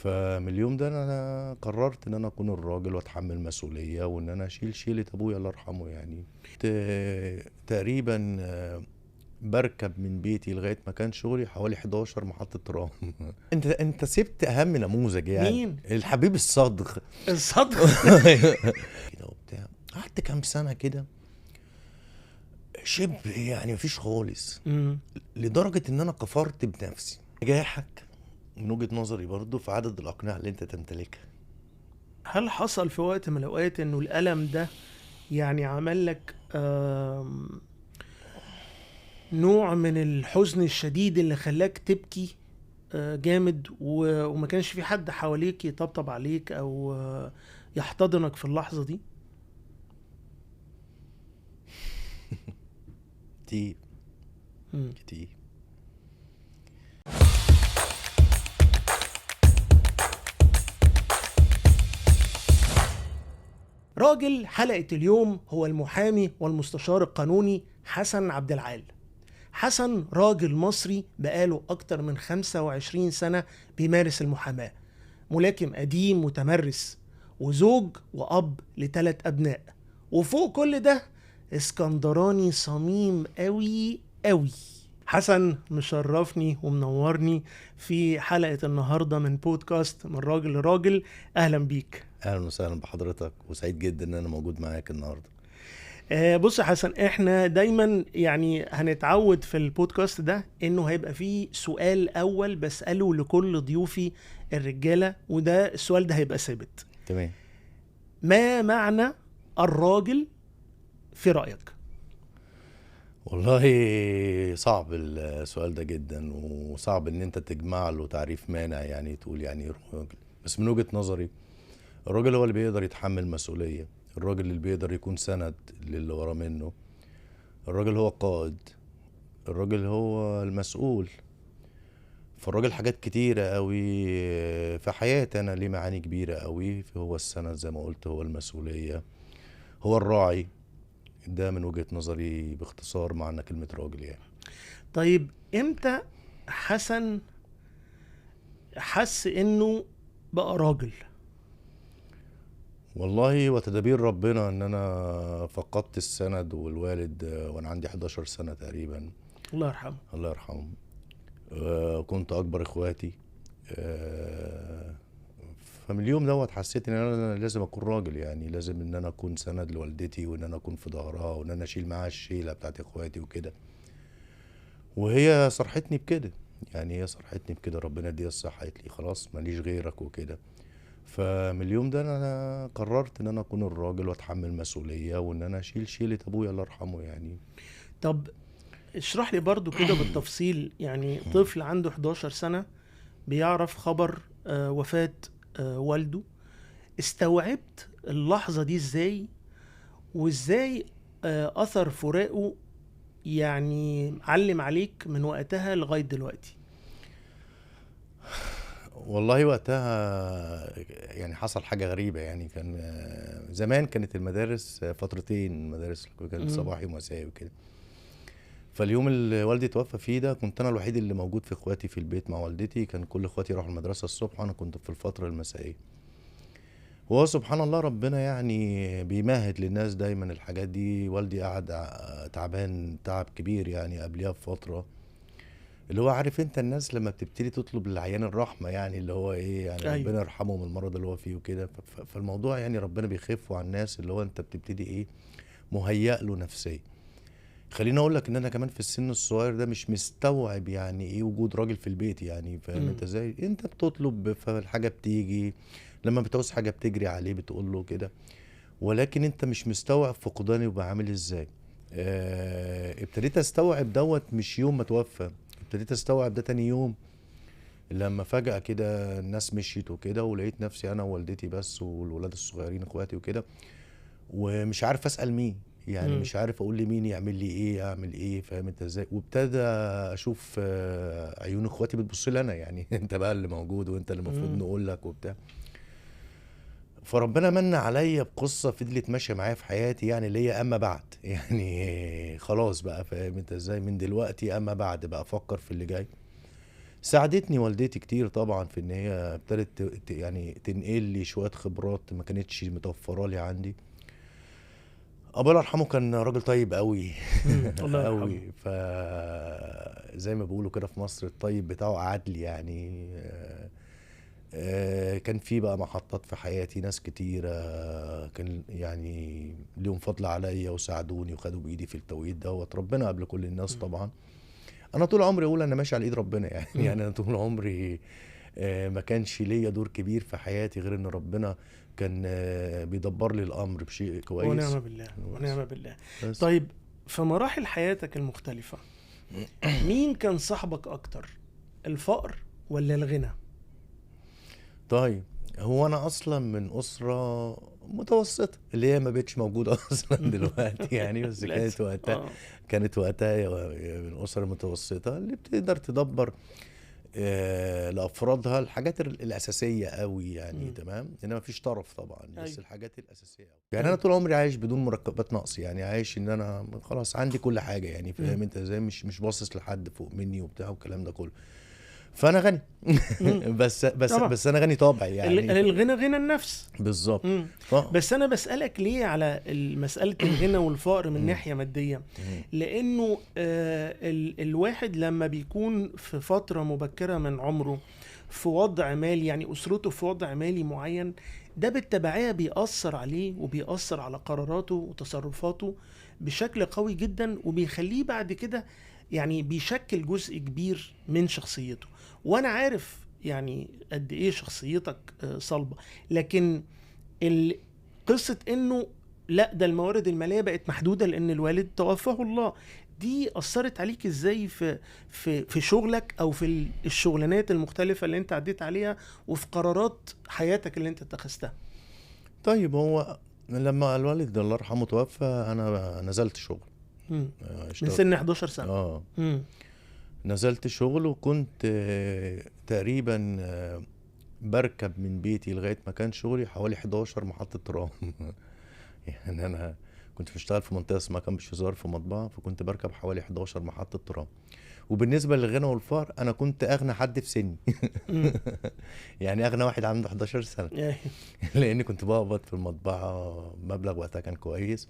فمن اليوم ده انا قررت ان انا اكون الراجل واتحمل مسؤولية وان انا اشيل شيلة ابويا الله يرحمه يعني. تقريبا بركب من بيتي لغاية مكان شغلي حوالي 11 محطة ترام. انت سبت اهم نموذج يعني مين؟ الحبيب الصادق. الصدق. كده وبتاع، قعدت كام سنة كده شبه يعني مفيش خالص، لدرجة ان انا كفرت بنفسي. نجاحك من وجهة نظري برضو في عدد الاقنعة اللي انت تمتلكها. هل حصل في وقت من الأوقات إنه الألم ده يعني عمل لك نوع من الحزن الشديد اللي خلاك تبكي جامد وما كانش في حد حواليك يطبطب عليك أو يحتضنك في اللحظة دي؟ كتير مم. كتير. راجل حلقة اليوم هو المحامي والمستشار القانوني حسن عبد العال. حسن راجل مصري بقاله أكتر من 25 سنة بيمارس المحاماة، ملاكم قديم متمرس، وزوج وأب ل3 أبناء، وفوق كل ده اسكندراني صميم قوي قوي. حسن مشرفني ومنورني في حلقة النهاردة من بودكاست من راجل لراجل. أهلا بيك. اهلا وسهلا بحضرتك وسعيد جدا ان انا موجود معاك النهارده. بص يا حسن، احنا دايما يعني هنتعود في البودكاست ده انه هيبقى فيه سؤال اول بسأله لكل ضيوفي الرجالة، وده السؤال ده هيبقى ثابت. تمام. ما معنى الراجل في رأيك؟ والله صعب السؤال ده جدا، وصعب ان انت تجمع له تعريف مانع يعني تقول يعني إيه راجل. بس من وجهة نظري الراجل هو اللي بيقدر يتحمل مسؤولية، الراجل اللي بيقدر يكون سند للي ورا منه، الراجل هو القائد، الراجل هو المسؤول. فالراجل حاجات كتيرة قوي في حياتي انا ليه معاني كبيرة قوي. هو السند زي ما قلت، هو المسؤولية، هو الراعي. ده من وجهة نظري باختصار معنى كلمة راجل يعني. طيب امتى حسن حس انه بقى راجل؟ والله وتدابير ربنا ان انا فقدت السند والوالد وانا عندي 11 سنة تقريبا. الله يرحمه. الله يرحمه. كنت اكبر اخواتي. آه، فمن اليوم دوت حسيت ان انا لازم اكون راجل، يعني لازم ان انا اكون سند لوالدتي وان انا اكون في ظهرها وان انا اشيل معاها الشيلة بتاعت اخواتي وكده. وهي صرحتني بكده، يعني هي صرحتني بكده، ربنا يديها الصحة، قالت لي خلاص ماليش غيرك وكده. فمن اليوم ده انا قررت ان انا اكون الراجل واتحمل مسؤولية وان انا اشيل شيلة ابويا الله يرحمه يعني. طب اشرح لي برضو كده بالتفصيل، يعني طفل عنده 11 سنة بيعرف خبر وفاة والده، استوعبت اللحظة دي ازاي؟ وازاي اثر فراقه يعني علم عليك من وقتها لغاية دلوقتي؟ والله وقتها يعني حصل حاجة غريبة، يعني كان زمان كانت المدارس فترتين، مدارس كانت مم. صباحي ومسائي وكده. فاليوم اللي والدي توفى فيه ده كنت انا الوحيد اللي موجود في اخواتي في البيت مع والدتي. كان كل اخواتي راحوا المدرسة الصبح وانا كنت في الفترة المسائية. وهو سبحان الله ربنا يعني بيمهد للناس دايما الحاجات دي. والدي قعد تعبان تعب كبير يعني قبلها بفترة، اللي هو عارف انت الناس لما بتبتدي تطلب للعيان الرحمة، يعني اللي هو ايه يعني ايوه. ربنا يرحمه من المرض اللي هو فيه وكده. فالموضوع يعني ربنا بيخفه على الناس، اللي هو انت بتبتدي ايه مهيأ له نفسيا. خليني اقول لك ان انا كمان في السن الصغير ده مش مستوعب يعني ايه وجود راجل في البيت، يعني فاهم مم. انت ازاي؟ انت بتطلب فالحاجة بتيجي، لما بتعوز حاجة بتجري عليه بتقول له كده، ولكن انت مش مستوعب فقداني وبقى عامل ازاي. ابتديت استوعب دوت مش يوم ما توفى، ابتديت استوعب ده تاني يوم لما فجأة كده الناس مشيت وكده، ولقيت نفسي انا ووالدتي بس والولاد الصغيرين اخواتي وكده، ومش عارف اسأل مين، يعني مم. مش عارف اقول لي مين يعمل لي ايه اعمل ايه، فاهم انت ازاي؟ وابتدى اشوف عيون اخواتي بتبص لي انا يعني انت بقى اللي موجود وانت اللي المفروض مم. نقول لك وبتاع. فربنا من عليا بقصة فضلت ماشية معايا في حياتي، يعني اللي هي اما بعد يعني خلاص بقى فاهم انت ازاي، من دلوقتي اما بعد بقى افكر في اللي جاي. ساعدتني والدتي كتير طبعا في ان هي ابتدت يعني تنقل لي شويه خبرات ما كانتش متوفره لي عندي. ابويا الله يرحمه كان راجل طيب قوي الله يرحمه. قوي. زي ما بيقولوا كده في مصر الطيب بتاعه عدل يعني. كان في بقى محطات في حياتي، ناس كتيرة كان يعني ليهم فضل عليا وساعدوني وخدوا بإيدي في التوقيت دوت، ربنا قبل كل الناس مم. طبعا. أنا طول عمري أقول أنا ماشي على إيد ربنا يعني مم. يعني أنا طول عمري ما كانش ليا دور كبير في حياتي غير إن ربنا كان بيدبر لي الأمر بشيء ونعم كويس. بالله بس ونعم بالله. بس طيب، في مراحل حياتك المختلفة مين كان صاحبك أكتر، الفقر ولا الغنى؟ طيب، هو أنا أصلا من أسرة متوسطة اللي هي ما بقتش موجودة أصلا دلوقتي يعني، بس كانت للأسف. وقتها من الأسر المتوسطة اللي بتقدر تدبر لأفرادها الحاجات الأساسية قوي يعني. مم. تمام، إنما مفيش طرف طبعا، بس أيوه. الحاجات الأساسية قوي. يعني أنا أيوه. طول عمري عايش بدون مركبات نقص، يعني عايش إن أنا خلاص عندي كل حاجة يعني، مم. فاهم أنت إزاي؟ مش باصص لحد فوق مني وبتاع والكلام ده كله. فأنا غني مم. طبعا. بس أنا غني طبعي يعني. الغنى غنى النفس. بالظبط. مم. ف... بس انا بسألك ليه على مسألة الغنى والفقر من مم. ناحية مادية، مم. لانه الواحد لما بيكون في فترة مبكرة من عمره في وضع مالي، يعني اسرته في وضع مالي معين، ده بالتبعية بيأثر عليه وبيأثر على قراراته وتصرفاته بشكل قوي جدا، وبيخليه بعد كده يعني بيشكل جزء كبير من شخصيته. وانا عارف يعني قد ايه شخصيتك صلبة، لكن قصة انه لا، ده الموارد المالية بقت محدودة لان الوالد توفاه الله، دي اثرت عليك ازاي في شغلك او في الشغلانات المختلفة اللي انت عديت عليها وفي قرارات حياتك اللي انت اتخذتها؟ طيب، هو لما الوالد الله يرحمه توفى انا نزلت شغل. مم. من اشتغل. سن 11 سنة. اه، مم. نزلت شغل وكنت تقريبا بركب من بيتي لغاية مكان شغلي حوالي 11 محطة ترام يعني انا كنت بشتغل في منطقة اسمها كامب شيزار في مطبعة، فكنت بركب حوالي 11 محطة ترام. وبالنسبة للغنى والفقر انا كنت اغنى حد في سني مم. يعني اغنى واحد عنده 11 سنة أيوه. لاني كنت بقبض في المطبعة مبلغ وقتها كان كويس،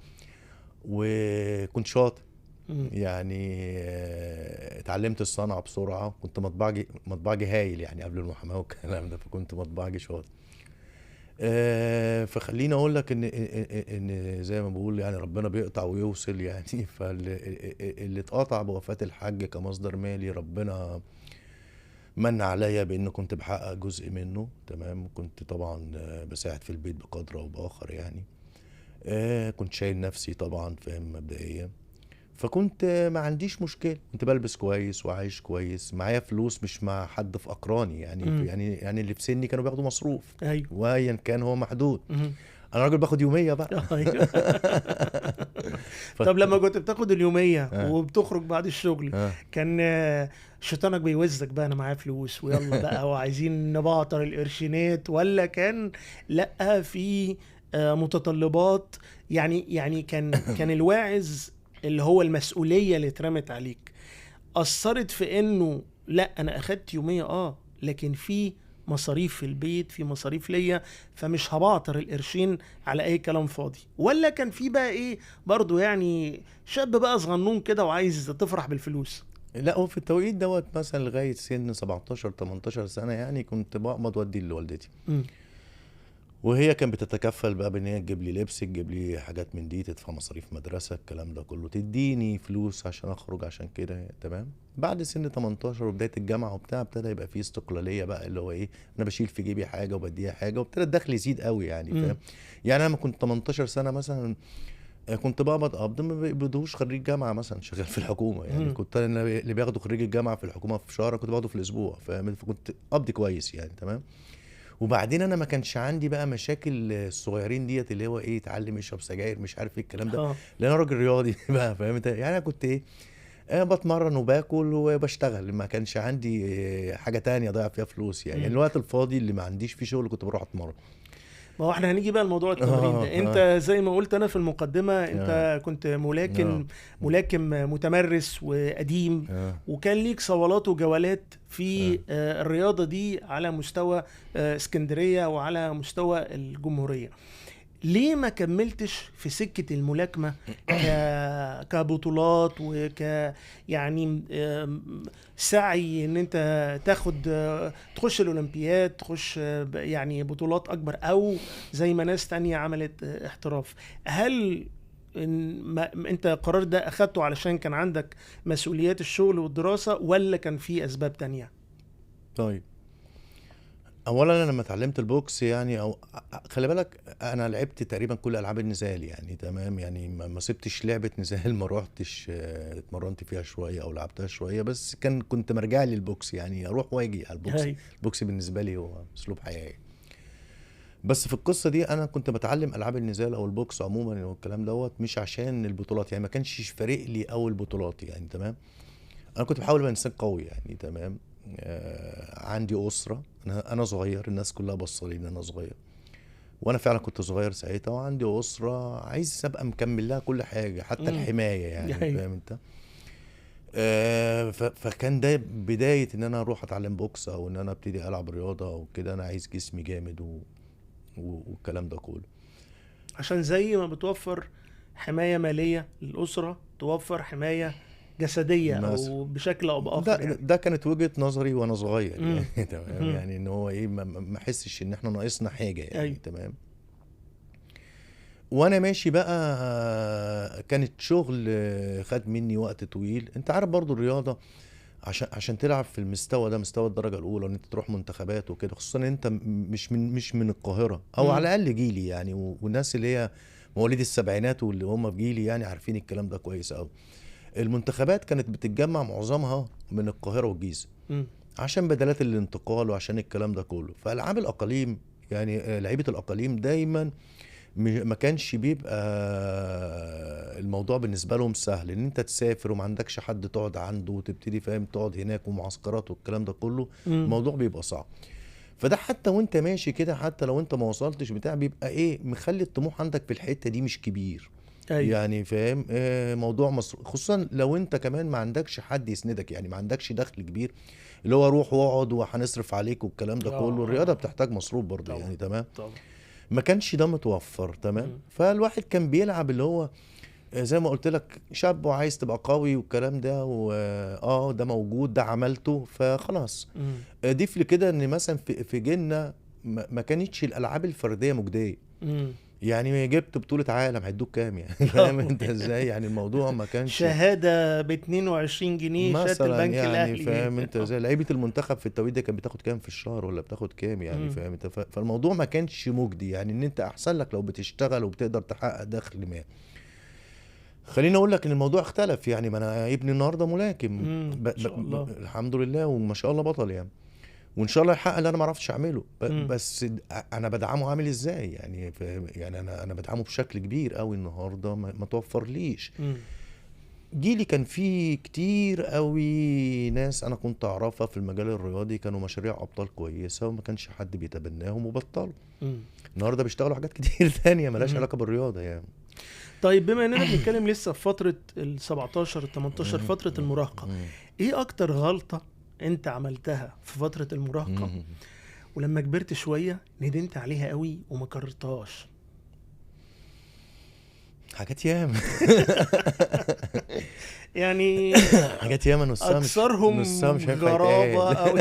وكنت شاطر مم. يعني. اتعلمت الصنعة بسرعة، كنت مطبعجي هايل يعني قبل المحاماة والكلام ده، فكنت مطبعجي شاطر. فخليني اقول لك ان زي ما بقول يعني ربنا بيقطع ويوصل يعني فاللي اتقطع بوفاة الحاج كمصدر مالي، ربنا من عليا بان كنت بحقق جزء منه. تمام، كنت طبعا بساعد في البيت بقدر او باخر يعني. كنت شايل نفسي طبعا، فاهم، مبدئيا. فكنت ما عنديش مشكلة، كنت بلبس كويس وعايش كويس، معايا فلوس مش مع حد في أقراني يعني مم. يعني اللي في سني كانوا بياخدوا مصروف ايوه. وأيا كان هو محدود. مم. أنا راجل باخد يومية بقى أيوه. ف... طب لما كنت بتاخد اليومية آه. وبتخرج بعد الشغل، آه. كان شيطانك بيوزك بقى انا معايا فلوس ويلا بقى وعايزين نبعتر القرشينات، ولا كان لا في متطلبات؟ يعني كان الواعظ اللي هو المسؤولية اللي اترمت عليك أثرت في انه لا، انا اخدت يومية لكن في مصاريف في البيت، في مصاريف ليا، فمش هبعتر القرشين على اي كلام فاضي؟ ولا كان في بقى ايه برضو، يعني شاب بقى صغنون كده وعايز تفرح بالفلوس؟ لا، هو في التوقيت دوت مثلا لغاية سن 17 18 سنة يعني كنت بقبض وادي لوالدتي، مم. وهي كانت بتتكفل بقى بان هي تجيب لي لبس، تجيب لي حاجات من دي، تدفع مصاريف مدرسه، الكلام ده كله، تديني فلوس عشان اخرج عشان كده. تمام. بعد سن 18 وبدايه الجامعه وبتاع ابتدى يبقى فيه استقلاليه بقى، اللي هو ايه، انا بشيل في جيبي حاجه وبديها حاجه، وابتدى الدخل يزيد قوي يعني، مم. فاهم. يعني انا لما كنت 18 سنه مثلا كنت بقبض قبض ما بيقبضوش خريج جامعه مثلا شغال في الحكومه يعني. مم. كنت انا اللي بياخدوا خريج الجامعه في الحكومه في شهر كنت باخده في الاسبوع، فاهم، فكنت قبض كويس يعني. تمام. وبعدين انا ما كانش عندي بقى مشاكل الصغيرين ديت اللي هو ايه، يتعلم يشرب سجاير مش عارف ايه الكلام ده، اه. لان انا راجل رياضي بقى، فاهم انت يعني. انا كنت ايه، بتمرن وباكل وبشتغل، ما كانش عندي حاجه تانية اضيع فيها فلوس يعني. مم. الوقت الفاضي اللي ما عنديش فيه شغل كنت بروح اتمرن. ما هو احنا هنيجي بقى لموضوع التمرين ده. انت زي ما قلت انا في المقدمة، انت كنت ملاكم متمرس وقديم، وكان ليك صولات وجولات في الرياضة دي على مستوى اسكندرية وعلى مستوى الجمهورية. ليه ما كملتش في سكة الملاكمة كبطولات يعني سعي ان انت تخش الاولمبياد، تخش يعني بطولات اكبر، او زي ما ناس تانية عملت احتراف؟ هل انت القرار ده اخدته علشان كان عندك مسؤوليات الشغل والدراسة، ولا كان في اسباب تانية؟ طيب، اولا انا لما اتعلمت البوكس يعني، او خلي بالك انا لعبت تقريبا كل العاب النزال يعني، تمام يعني ما سبتش لعبه نزال ما روحتش اتمرنت فيها شويه او لعبتها شويه، بس كنت مرجع لي البوكس يعني، اروح واجي على البوكس. البوكس بالنسبه لي هو اسلوب حياه. بس في القصه دي انا كنت بتعلم العاب النزال او البوكس عموما والكلام دوت مش عشان البطولات يعني، ما كانش فارق لي او البطولات يعني، تمام. انا كنت بحاول ابقى انسان قوي يعني، تمام. عندي اسره، انا صغير، الناس كلها بصلي ان انا صغير، وانا فعلا كنت صغير ساعتها، وعندي اسره عايز ابقى مكمل لها كل حاجه حتى الحمايه يعني، فاهم انت. فكان ده بدايه ان انا اروح اتعلم بوكس او ان انا ابتدي العب رياضه او كده. انا عايز جسمي جامد والكلام ده كله، عشان زي ما بتوفر حماية مالية للأسرة، توفر حماية جسدية مثلا. أو بشكل أو بآخر يعني. ده كانت وجهة نظري وانا صغير يعني تمام يعني، ان هو ايه ما احسش ان احنا ناقصنا حاجة يعني، تمام. وانا ماشي بقى كانت شغل خد مني وقت طويل. انت عارف برضو الرياضة عشان تلعب في المستوى ده، مستوى الدرجة الاولى، ان انت تروح منتخبات وكده، خصوصا ان انت مش من القاهرة، او على الاقل جيلي يعني، والناس اللي هي مواليد السبعينات واللي هم في جيلي يعني عارفين الكلام ده كويس قوي. المنتخبات كانت بتتجمع معظمها من القاهرة والجيزة عشان بدلات الانتقال وعشان الكلام ده كله. فألعاب الأقاليم يعني لعيبة الأقاليم دايما ما كانش بيبقى الموضوع بالنسبة لهم سهل، ان انت تسافر وما عندكش حد تقعد عنده وتبتدي فاهم تقعد هناك ومعسكرات والكلام ده كله. الموضوع بيبقى صعب. فده حتى وانت ماشي كده، حتى لو انت ما وصلتش بتاع، بيبقى ايه مخلي الطموح عندك في الحتة دي مش كبير. يعني فاهم موضوع مصر، خصوصا لو انت كمان ما عندكش حد يسندك يعني، ما عندكش دخل كبير اللي هو روح واقعد وهنصرف عليك والكلام ده كله. الرياضه بتحتاج مصروف برضه يعني، تمام. ما كانش ده متوفر، تمام. فالواحد كان بيلعب اللي هو زي ما قلت لك شاب وعايز تبقى قوي والكلام ده، ده موجود، ده عملته فخلاص. ضيف لي كده ان مثلا في جيلنا ما كانتش الالعاب الفرديه مجديه يعني. جبت بطولة عالم هيدوك كام يعني؟ فاهم انت ازاي يعني؟ الموضوع ما كانش شهادة ب 22 جنيه شهادة البنك يعني الاهلي. فاهم انت ازاي؟ لعيبة المنتخب في التوقيت ده كانت بتاخد كام في الشهر ولا بتاخد كام يعني؟ فاهم انت؟ فالموضوع ما كانش مجدي يعني، ان انت احسن لك لو بتشتغل وبتقدر تحقق دخل ما. خليني اقول لك ان الموضوع اختلف يعني. ما انا ابني النهارده ملاكم الحمد لله وما شاء الله بطل يعني، وان شاء الله يحقق اللي انا ما عرفتش اعمله. بس انا بدعمه عامل ازاي يعني؟ يعني انا بدعمه بشكل كبير قوي النهارده ما توفر ليش. جيلي كان فيه كتير قوي ناس انا كنت اعرفها في المجال الرياضي كانوا مشاريع ابطال كويسه وما كانش حد بيتبناهم وبطلوا. النهارده بيشتغلوا حاجات كتير ثانيه ملهاش علاقه بالرياضه يعني. طيب بما اننا بنتكلم لسه في فتره ال 17 ال 18 فتره المراهقه، ايه اكتر غلطه انت عملتها في فتره المراهقه ولما كبرت شويه ندمت عليها قوي وما كررتهاش؟ حاجات ياما يعني حاجات ياما، نصها مش هينفع غرابه او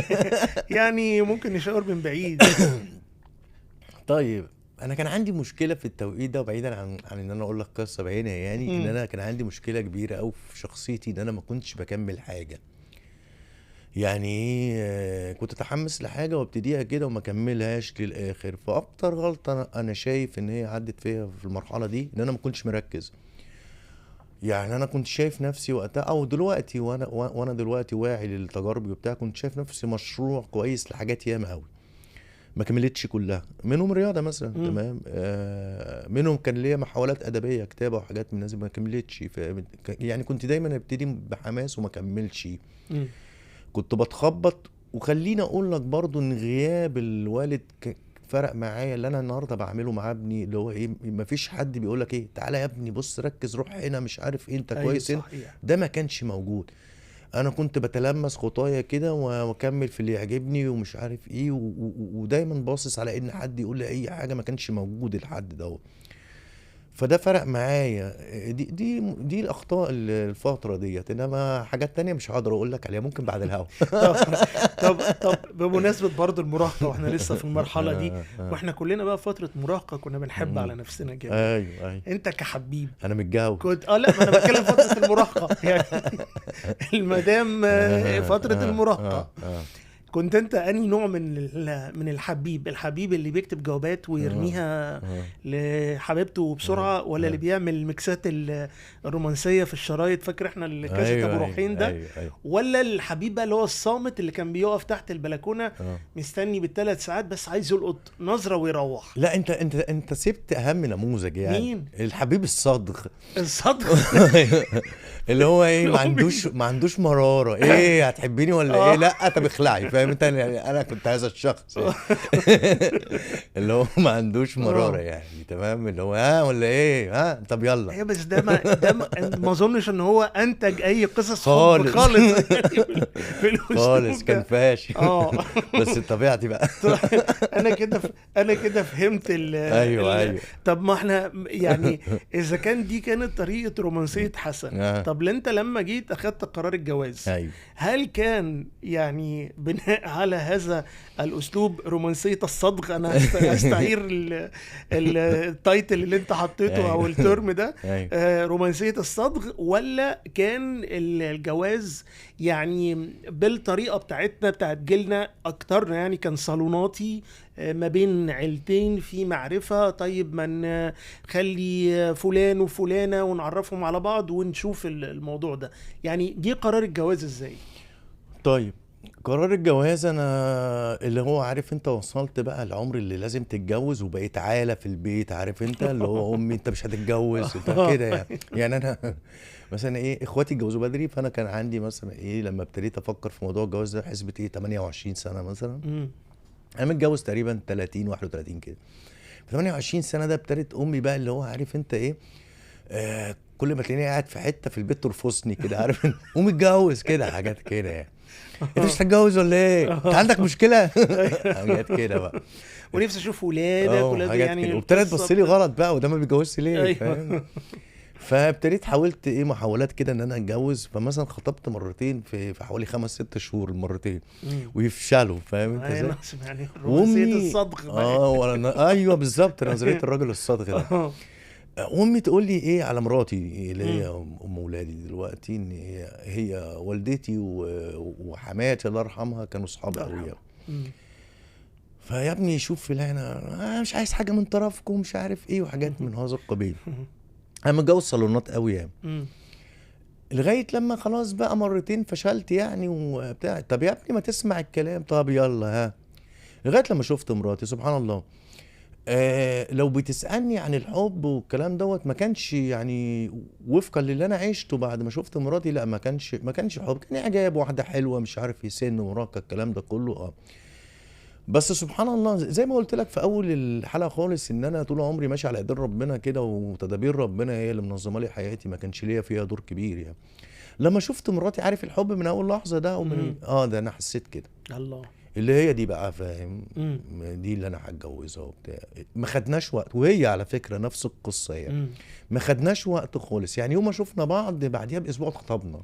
يعني ممكن نشاور من بعيد. طيب انا كان عندي مشكله في التوقيت ده، وبعيدا عن ان انا اقول لك قصه بعينها يعني، ان انا كان عندي مشكله كبيره قوي في شخصيتي، ان انا ما كنتش بكمل حاجه يعني. كنت اتحمس لحاجه وابتديها كده وما كملهاش للاخر. فاكتر غلطه انا شايف ان هي عدت فيها في المرحله دي ان انا ما كنتش مركز يعني. انا كنت شايف نفسي وقتها او دلوقتي، وانا دلوقتي واعي للتجارب وبتاع، كنت شايف نفسي مشروع كويس لحاجات ياما قوي ما كملتش كلها، منهم رياضه مثلا، تمام. منهم كان ليا محاولات ادبيه كتابه وحاجات من الناس ما كملتش. يعني كنت دايما ابتدي بحماس وما كملش. كنت بتخبط. وخليني اقول لك برضو ان غياب الوالد فرق معايا اللي انا النهارده بعمله مع ابني، اللي هو ايه، مفيش حد بيقول لك ايه تعالى يا ابني بص ركز روح هنا مش عارف ايه انت ايوه كويس هنا. صحيح. ده ما كانش موجود. انا كنت بتلمس خطايا كده واكمل في اللي يعجبني ومش عارف ايه ودايما باصص على ان حد يقول لي اي حاجه، ما كانش موجود الحد ده. فده فرق معايا. دي الاخطاء الفتره ديت، انما حاجات تانية مش هقدر اقول لك عليها، ممكن بعد الهوا. طب طب بمناسبة برضو المراهقة، واحنا لسه في المرحلة دي، واحنا كلنا بقى فترة مراهقة كنا بنحب على نفسنا جامد. ايوه انت كحبيب انا متجوز. كنت لا، ما انا بتكلم فترة المراهقة يعني المدام فترة المراهقة، كنت انت انهي نوع من الحبيب اللي بيكتب جوابات ويرميها لحبيبته بسرعه، ولا اللي بيعمل الميكسات الرومانسيه في الشرايط، فاكر احنا اللي كاسيت ابو روحين ده؟ ولا الحبيب بقى اللي هو الصامت اللي كان بيقف تحت البلكونه مستني بال3 ساعات بس عايز يلقط نظره ويروح؟ لا انت سبت اهم نموذج يعني. مين الحبيب الصادق. الصدق اللي هو ايه، ما عندوش مراره. ايه هتحبيني ولا ايه؟ لا طب اخلعي، فاهم انت يعني. انا كنت هذا الشخص يعني. اللي هو ما عندوش مراره يعني، تمام، اللي هو ها ولا ايه، ها طب يلا. ايه بس ده ما اظنش ان هو انتج اي قصص حب خالص. خالص كان فاشل. بس طبيعتي بقى. انا كده فهمت ايوه. طب ما احنا يعني اذا كان دي كانت طريقه رومانسيه حسن، طب انت لما جيت اخدت قرار الجواز، هل كان يعني بناء على هذا الاسلوب رومانسيه الصدق؟ انا استعير التايتل اللي انت حطيته او الترم ده، رومانسيه الصدق، ولا كان الجواز يعني بالطريقه بتاعتنا بتاعت جيلنا اكتر، يعني كان صالوناتي ما بين عيلتين في معرفة، طيب من خلي فلان وفلانة ونعرفهم على بعض ونشوف الموضوع ده؟ يعني جه قرار الجواز ازاي؟ طيب قرار الجواز، انا اللي هو عارف انت وصلت بقى العمر اللي لازم تتجوز وبقيت عالة في البيت، عارف انت اللي هو امي انت مش هتتجوز انت كده يعني. يعني انا مثلا ايه، اخواتي اتجوزوا بدري، فانا كان عندي مثلا ايه لما ابتديت افكر في موضوع الجواز ده حسبة ايه 28 سنة مثلا. انا متجوز تقريبا 30 31 كده. في 28 سنة ده ابتدت امي بقى اللي هو عارف انت ايه، كل ما تلاقيني قاعد في حتة في البيت ترفصني كده، عارف انت ومتجوز كده حاجات كده يعني. انت مش هتتجوز ولا ايه؟ انت عندك مشكله؟ حاجات كده بقى، ونفسي اشوف ولادك يعني. وابتدت تبص لي غلط بقى، وده ما بيتجوزش ليه؟ فاهم. فابتديت حاولت ايه محاولات كده ان انا اتجوز، فمثلا خطبت مرتين في حوالي 5-6 شهور المرتين ويفشلوا، فاهم انت ازاي؟ يعني رومانسيه الصدق ايوه بالظبط، نظريه الراجل الصادق ده. امي تقول لي ايه على مراتي اللي هي ام ولادي دلوقتي، ان هي والدتي وحماتي الله يرحمها كانوا صحاب قوي. فيا ابني شوف انا مش عايز حاجه من طرفكم مش عارف ايه وحاجات من هذا القبيل. انا متجوز صالونات قوي يعني. لغايه لما خلاص بقى مرتين فشلت يعني وبتاع. طب يا ابني ما تسمع الكلام، طب يلا ها. لغايه لما شفت مراتي سبحان الله. لو بتسألني عن الحب والكلام دوت، ما كانش يعني وفقا للي انا عشته بعد ما شفت مراتي، لا ما كانش حب، كان اعجاب، واحده حلوه مش عارف سن مراهقه الكلام ده كله. بس سبحان الله زي ما قلت لك في اول الحلقه خالص، ان انا طول عمري ماشي على ايدين ربنا كده، وتدابير ربنا هي اللي منظمه لي حياتي، ما كانش ليا فيها دور كبير يعني. لما شفت مراتي عارف الحب من اول لحظه ده، ومن ده انا حسيت كده الله اللي هي دي بقى، فاهم، دي اللي انا هتجوزها وبتاع. ما خدناش وقت، وهي على فكره نفس القصه يعني. ما خدناش وقت خالص يعني. يوم ما شفنا بعض بعديها باسبوع اتخطبنا،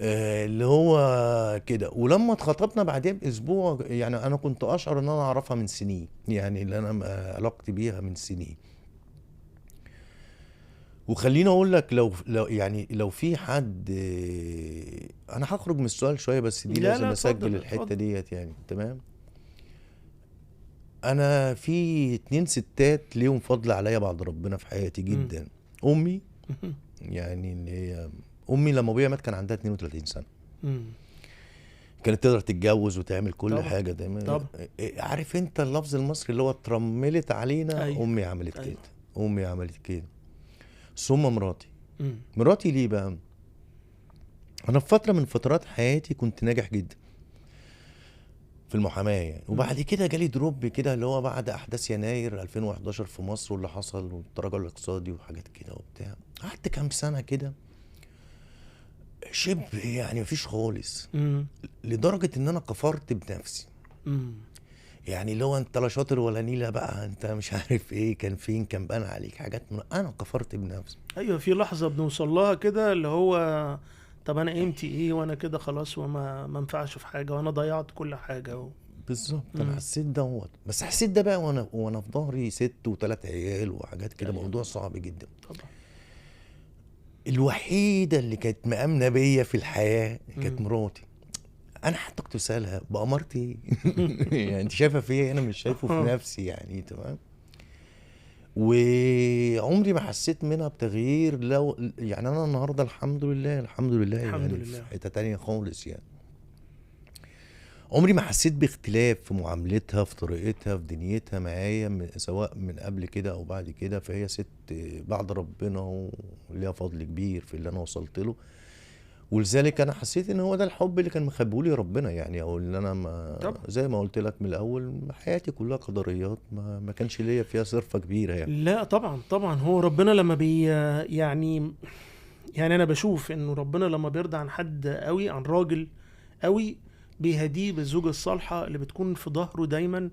اللي هو كده. ولما اتخطبنا بعديها باسبوع يعني انا كنت اشعر ان انا اعرفها من سنين يعني، اللي انا علاقتي بيها من سنين. وخليني اقول لك لو في حد، انا هخرج من السؤال شويه بس دي لازم اسجل الحته ديت يعني، تمام. انا في 2 ستات ليهم فضل عليا بعد ربنا في حياتي جدا. امي يعني اللي هي امي لما ابويا مات كان عندها 32 سنه. كانت تقدر تتجوز وتعمل كل طبعا. حاجه دايما. عارف انت اللفظ المصري اللي هو اترملت علينا. أيوة. امي عملت أيوة. كده، امي عملت كده. ثم مراتي. مراتي ليه بقى؟ انا في فتره من فترات حياتي كنت ناجح جدا، في المحاماه يعني. وبعد كده جالي دروب كده اللي هو بعد احداث يناير 2011 في مصر واللي حصل والتراجع الاقتصادي وحاجات كده وبتاع. قعدت كام سنه كده شبه يعني مفيش خالص، مم. لدرجه ان انا كفرت بنفسي. مم. يعني لو انت لا شاطر ولا نيله بقى، انت مش عارف ايه كان فين، كان بان عليك حاجات انا كفرت بنفسي. ايوه، في لحظه بنوصل لها كده اللي هو طب انا قيمتي ايه وانا كده خلاص وما ما انفعش في حاجه وانا ضيعت كل حاجه بالظبط انا مم. حسيت دوت. بس حسيت ده بقى وانا في ظهري 6 و3 عيال وحاجات كده، يعني موضوع صعب جدا. طبعا. الوحيده اللي كانت مأمنه بيا في الحياه كانت مم. مراتي. انا حتى كنت اسالها بأمرتي يعني انت شايفه فيا، انا مش شايفه في نفسي يعني. تمام. وعمري ما حسيت منها بتغيير. لو يعني انا النهارده الحمد لله الحمد لله الحمد يعني في لله. حته تانية خالص يعني. عمري ما حسيت باختلاف في معاملتها، في طريقتها، في دنيتها معايا، سواء من قبل كده او بعد كده. فهي ست بعد ربنا وليها فضل كبير في اللي انا وصلت له. ولذلك انا حسيت ان هو ده الحب اللي كان مخبيهولي ربنا يعني، او ان انا ما طبعا. زي ما قلت لك من الاول حياتي كلها قدريات، ما كانش ليا فيها صرفة كبيرة يعني. لا طبعا طبعا، هو ربنا لما يعني انا بشوف انه ربنا لما بيرضى عن حد قوي، عن راجل قوي، بيهديه بالزوجة الصالحة اللي بتكون في ظهره دايما،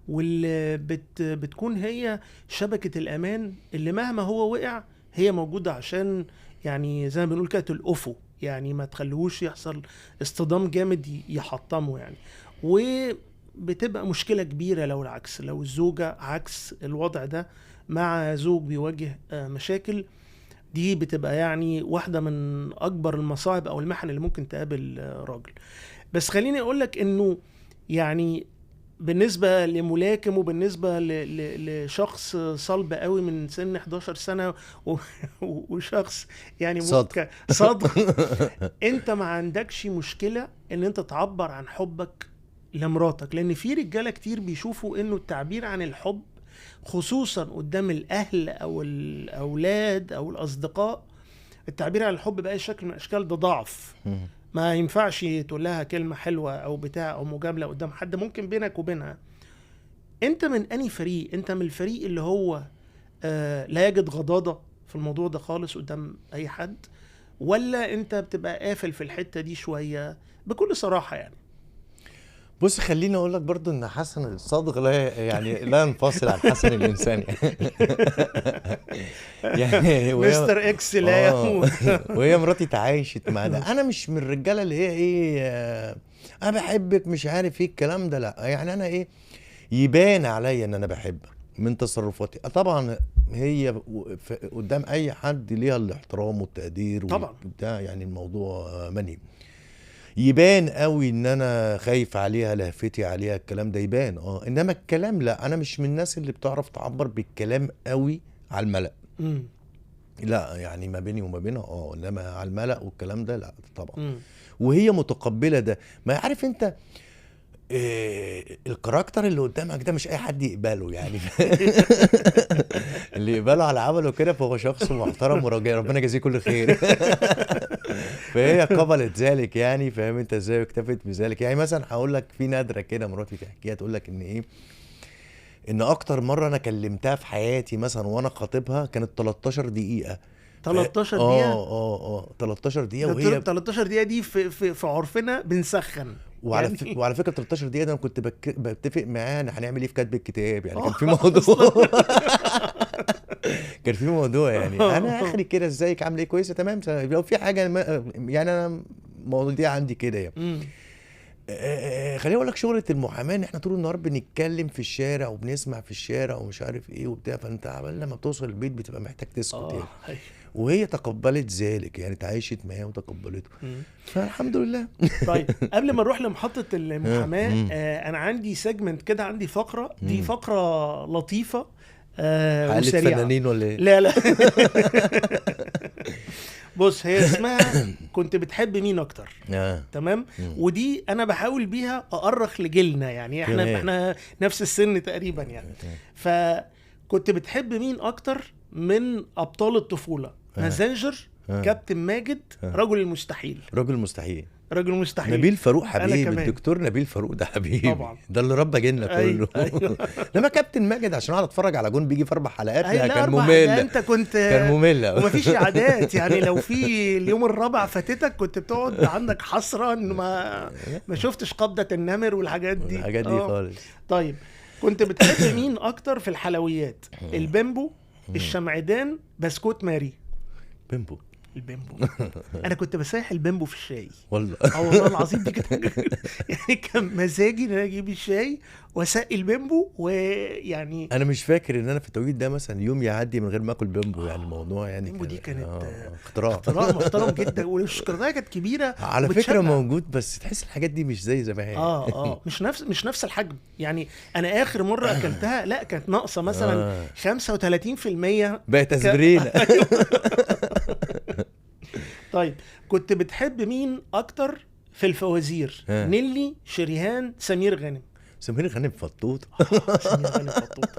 واللي بتكون هي شبكة الأمان اللي مهما هو وقع هي موجودة عشان يعني زي ما بنقول كده تلقفه، يعني ما تخليهوش يحصل اصطدام جامد يحطمه يعني. وبتبقى مشكلة كبيرة لو العكس، لو الزوجة عكس الوضع ده مع زوج بيواجه مشاكل، دي بتبقى يعني واحدة من أكبر المصاعب أو المحن اللي ممكن تقابل راجل. بس خليني أقولك إنه يعني بالنسبة لملاكم وبالنسبة لشخص صلب قوي من سن 11 سنة وشخص يعني صدق صادق، انت ما عندكش مشكلة ان انت تعبر عن حبك لمراتك، لان في رجالة كتير بيشوفوا انه التعبير عن الحب خصوصا قدام الاهل او الاولاد او الاصدقاء، التعبير عن الحب بقى شكل من اشكال ده ضعف. ما ينفعش تقول لها كلمة حلوة او بتاع او مجاملة قدام حد ممكن بينك وبينها. انت من اني فريق؟ انت من الفريق اللي هو لا يجد غضاضة في الموضوع ده خالص قدام اي حد، ولا انت بتبقى قافل في الحتة دي شوية بكل صراحة يعني؟ بص خليني اقول لك برضو ان حسن الصادق لا يعني لا ينفصل عن حسن الانسان يعني مستر اكس لا يموت. وهي مراتي تعايشت مع ده. انا مش من الرجاله اللي هي ايه انا بحبك مش عارف ايه الكلام ده، لا يعني انا ايه يبان عليا ان انا بحبك من تصرفاتي. طبعا هي قدام اي حد ليها الاحترام والتقدير طبعا. وبتاع، يعني الموضوع مني يبان قوي ان انا خايف عليها، لهفتي عليها، الكلام ده يبان. انما الكلام لا، انا مش من الناس اللي بتعرف تعبر بالكلام قوي على الملأ. لا يعني ما بيني وما بينها انما على الملأ والكلام ده لا طبعا. وهي متقبلة ده. ما عارف انت الكاركتر اللي قدامك ده مش اي حد يقبله يعني اللي يقبله على عمله كده فهو شخص محترم وراجل ربنا يجازيه كل خير فهي قبلت ذلك يعني. فاهم انت ازاي؟ اكتفت بذلك يعني. مثلا هقول لك في نادره كده مراتي تحكيها، تقول لك ان ايه، ان اكتر مره انا كلمتها في حياتي مثلا وانا خاطبها كانت 13 دقيقه. 13 دقيقة؟ 13 دقيقه. وهي 13 دقيقة دي في عرفنا بنسخن يعني. وعلى فكره 13 دقيقه ده انا كنت بتفق معاه ان هنعمل ايه في كتب الكتاب يعني. كان في موضوع كان في موضوع يعني. انا اخري كده ازيك عامل ايه، كويسه تمام، لو في حاجه يعني انا مواضيع عندي كده يعني. خليني اقول لك شغله المحاماه ان احنا طول النهار بنتكلم في الشارع وبنسمع في الشارع ومش عارف ايه وبتاع، فانت عبال لما بتوصل البيت بتبقى محتاج تسكت يعني. وهي تقبلت ذلك يعني، تعايشت معاه وتقبلته فالحمد لله. طيب قبل ما نروح لمحطة المحاماة انا عندي سيجمنت كده، عندي فقرة دي فقرة لطيفة وسريعة. فنانين ولا ايه؟ لا بص هي اسمها كنت بتحب مين اكتر. تمام. ودي انا بحاول بيها اؤرخ لجيلنا يعني، احنا نفس السن تقريبا يعني. فكنت بتحب مين اكتر من ابطال الطفولة؟ مازنجر، كابتن ماجد، رجل المستحيل. رجل المستحيل. راجل مستحيل. نبيل فاروق أنا حبيب، كمان. الدكتور نبيل فاروق ده حبيبي طبعا. ده اللي ربى جيلنا أيوة، كله. أيوة. لما كابتن ماجد عشان اقعد اتفرج على جون بيجي في 4 حلقات، أي لا لا، كان 4 ده ممل، انت كنت كان ممل ومفيش عادات يعني. لو في اليوم الرابع فاتتك كنت بتقعد عندك حسرة ان ما شفتش قبضة النمر والحاجات دي. الحاجات دي خالص. طيب، كنت بتحب مين اكتر في الحلويات؟ البيمبو، الشمعدان، بسكوت ماري؟ بيمبو. البيمبو. انا كنت بسيح البيمبو في الشاي والله والله العظيم دي كانت يعني كان مزاجي ان انا اجيب الشاي واسقي البيمبو. ويعني انا مش فاكر ان انا في التوقيت ده مثلا يوم يعدي من غير ما اكل بيمبو، يعني الموضوع يعني البيمبو دي كانت اختراع. اختراع محترم جدا، والشوكولاته كانت كبيره على وبتشبع. فكره موجود، بس تحس الحاجات دي مش زي زمان. مش نفس الحجم يعني. انا اخر مره اكلتها لا كانت ناقصه مثلا 35%. بقت اسبرينا. طيب، كنت بتحب مين اكتر في الفوازير؟ نيلي، شريهان، سمير غانم؟ سمير غانم فطوط. سمير غانم فطوط.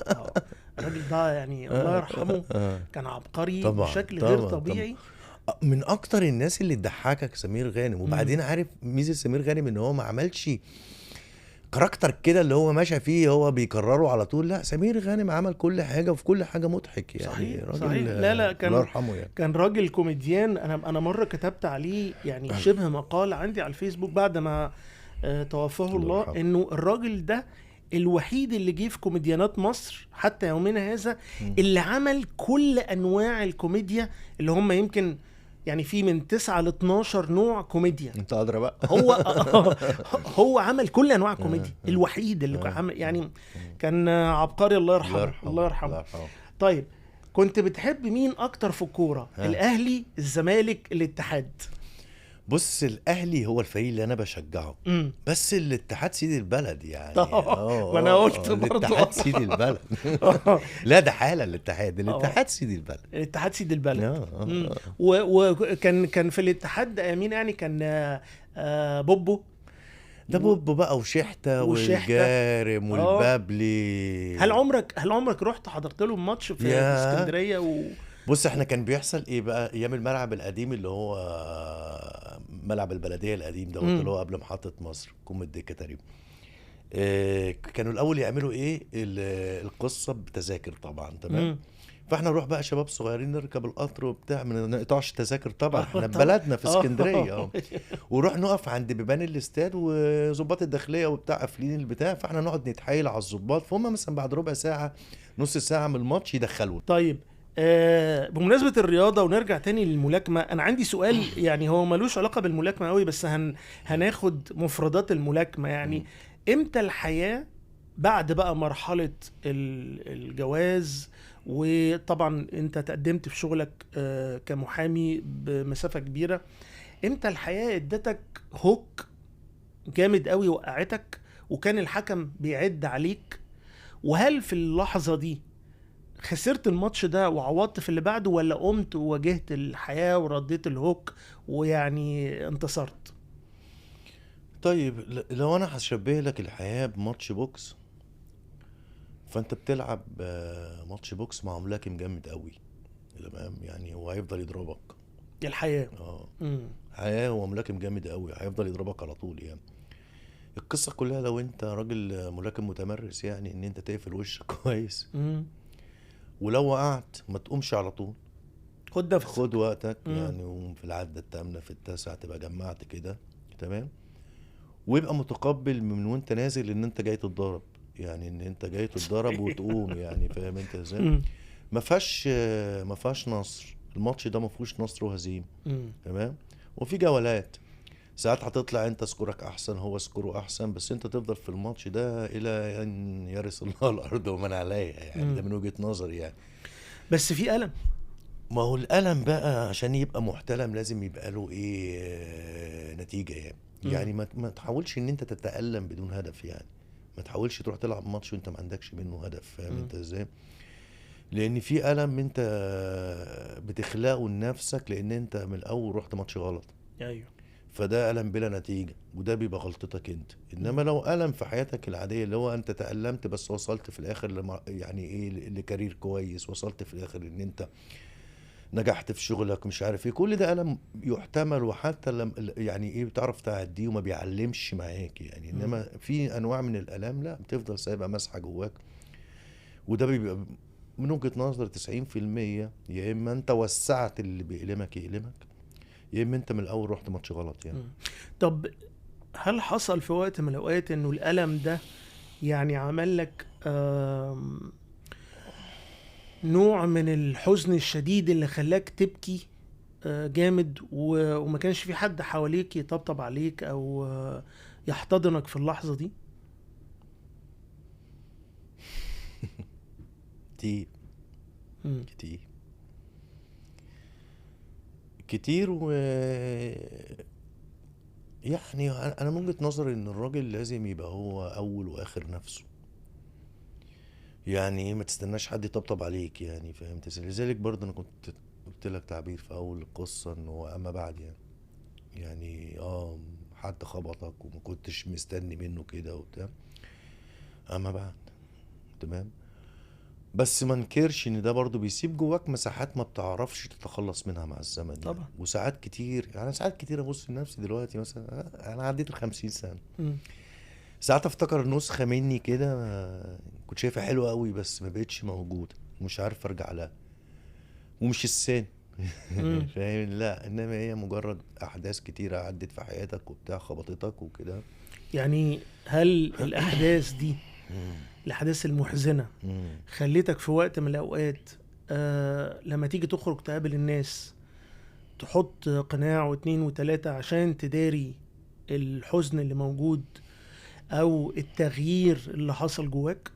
الراجل ده يعني الله يرحمه كان عبقري طبعا بشكل طبعا غير طبيعي. من اكتر الناس اللي تضحكك سمير غانم. وبعدين عارف ميزه سمير غانم ان هو ما عملش كاركتر كده اللي هو ماشي فيه هو بيكرره على طول. لا، سمير غانم عمل كل حاجه وفي كل حاجه مضحك يعني. صحيح راجل صحيح. لا كان الله يرحمه يعني. كان راجل كوميديان. انا مره كتبت عليه يعني شبه مقال عندي على الفيسبوك بعد ما توفاه الله، انه الراجل ده الوحيد اللي جه في كوميديانات مصر حتى يومنا هذا اللي عمل كل انواع الكوميديا، اللي هم يمكن يعني في من 9 ل 12 نوع كوميديا. انت ادرى بقى. هو عمل كل انواع الكوميديا. الوحيد اللي عمل يعني كان عبقري. الله يرحمه. الله يرحمه. طيب، كنت بتحب مين اكتر في الكوره؟ الاهلي، الزمالك، الاتحاد؟ بص، الاهلي هو الفريق اللي انا بشجعه، بس الاتحاد سيد البلد يعني. وانا قلت برضه الاتحاد سيد البلد. لا ده حاله الاتحاد سيد البلد. الاتحاد سيد البلد. وكان في الاتحاد مين يعني؟ كان بوبو. ده بوبو بقى وشحته والجارم والبابلي. هل عمرك رحت حضرت له ماتش في اسكندريه؟ بص، احنا كان بيحصل ايه بقى ايام الملعب القديم اللي هو ملعب البلديه القديم ده اللي هو قبل محطه مصر كوم الدكه تقريبا. كانوا الاول يعملوا ايه القصه بتذاكر طبعا، تمام. فاحنا نروح بقى شباب صغيرين نركب القطر وبتاع، ما نقطعش تذاكر طبعا، احنا بلدنا في اسكندريه. ونروح نقف عند بيبان الاستاد وظباط الداخليه وبتاع قافلين البتاع، فاحنا نقعد نتحايل على الظباط، فهم مثلا بعد ربع ساعه نص ساعه من الماتش يدخلوا. طيب، بمناسبة الرياضة ونرجع تاني للملاكمة، أنا عندي سؤال يعني هو ملوش علاقة بالملاكمة قوي، بس هناخد مفردات الملاكمة يعني. إمتى الحياة بعد بقى مرحلة الجواز، وطبعا أنت تقدمت في شغلك كمحامي بمسافة كبيرة، إمتى الحياة ادتك هوك جامد قوي وقعتك وكان الحكم بيعد عليك؟ وهل في اللحظة دي خسرت الماتش ده وعوضت في اللي بعده، ولا قمت وواجهت الحياة ورديت الهوك ويعني انتصرت؟ طيب، لو انا هشبه لك الحياة بماتش بوكس، فانت بتلعب ماتش بوكس مع ملاكم جامد قوي، تمام. يعني هو هيفضل يضربك. الحياة الحياة هو ملاكم جامد قوي، هيفضل يضربك على طول يعني. القصة كلها لو انت راجل ملاكم متمرس يعني ان انت تقفل وشك كويس. ولو وقعت ما تقومش على طول، خد نفسك، خد وقتك يعني. وفي العدة التامنة في التاسعة تبقى جمعت كده، تمام. ويبقى متقبل من وانت نازل ان انت جاي تتضرب، يعني ان انت جاي تتضرب وتقوم يعني، فاهم انت ازاي؟ ما فيهاش نصر. الماتش ده ما فيهوش نصر وهزيمة، تمام. وفي جولات، ساعات هتطلع انت سكورك احسن هو سكوره احسن، بس انت تفضل في الماتش ده الى ان يرث الله الارض ومن عليها يعني. ده من وجهة نظري يعني. بس في ألم. ما هو الألم بقى عشان يبقى محترم لازم يبقى له ايه نتيجة يعني. يعني ما تحاولش ان انت تتألم بدون هدف يعني. ما تحاولش تروح تلعب ماتش وانت ما عندكش منه هدف، فاهم انت ازاي؟ لان في ألم انت بتخلقه لنفسك لان انت من الاول رحت ماتش غلط. ايوه. فده ألم بلا نتيجة، وده بيبقى غلطتك انت. انما لو ألم في حياتك العادية اللي هو انت تألمت بس وصلت في الاخر يعني ايه لكارير كويس، وصلت في الاخر ان انت نجحت في شغلك مش عارف ايه، كل ده ألم يحتمل، وحتى لم يعني ايه بتعرف تعديه وما بيعلمش معاك يعني. مم. انما في انواع من الالام لا بتفضل سايبه مسحه جواك، وده بيبقى من وجهة نظر 90%. يا اما انت وسعت اللي بيألمك يألمك، يا اما انت من الاول رحت ماتش غلط يعني. مم. طب هل حصل في وقت من الأوقات إنه الألم ده يعني عمل لك نوع من الحزن الشديد اللي خلاك تبكي جامد، وما كانش في حد حواليك يطبطب عليك أو يحتضنك في اللحظة دي؟ كتير مم. كتير كتير. و يعني انا من وجهة نظري ان الراجل لازم يبقى هو اول واخر نفسه. يعني ايه، ما تستناش حد يطبطب عليك يعني، فهمت؟ لذلك برضه انا كنت قلت لك تعبير في اول القصة انه هو اما بعد يعني، يعني حد خبطك وما كنتش مستني منه كده وبتاع، اما بعد تمام. بس ما انكرش ان ده برضو بيسيب جواك مساحات ما بتعرفش تتخلص منها مع الزمن يعني. طبعا. وساعات كتير يعني، ساعات كتير ابص لنفسي دلوقتي مثلا، انا عديت ال50 سنة، مم. ساعات افتكر نسخة مني كده كنت شايفها حلوة قوي بس ما بقتش موجودة، ومش عارف ارجع لها. ومش السن مم. فاهم؟ لا، انما هي مجرد احداث كتيرة عدت في حياتك وبتاع، خبطتك وكده. يعني هل الأحداث دي، الأحداث المحزنة، مم. خليتك في وقت من الأوقات لما تيجي تخرج تقابل الناس تحط قناع واتنين وتلاتة عشان تداري الحزن اللي موجود أو التغيير اللي حصل جواك؟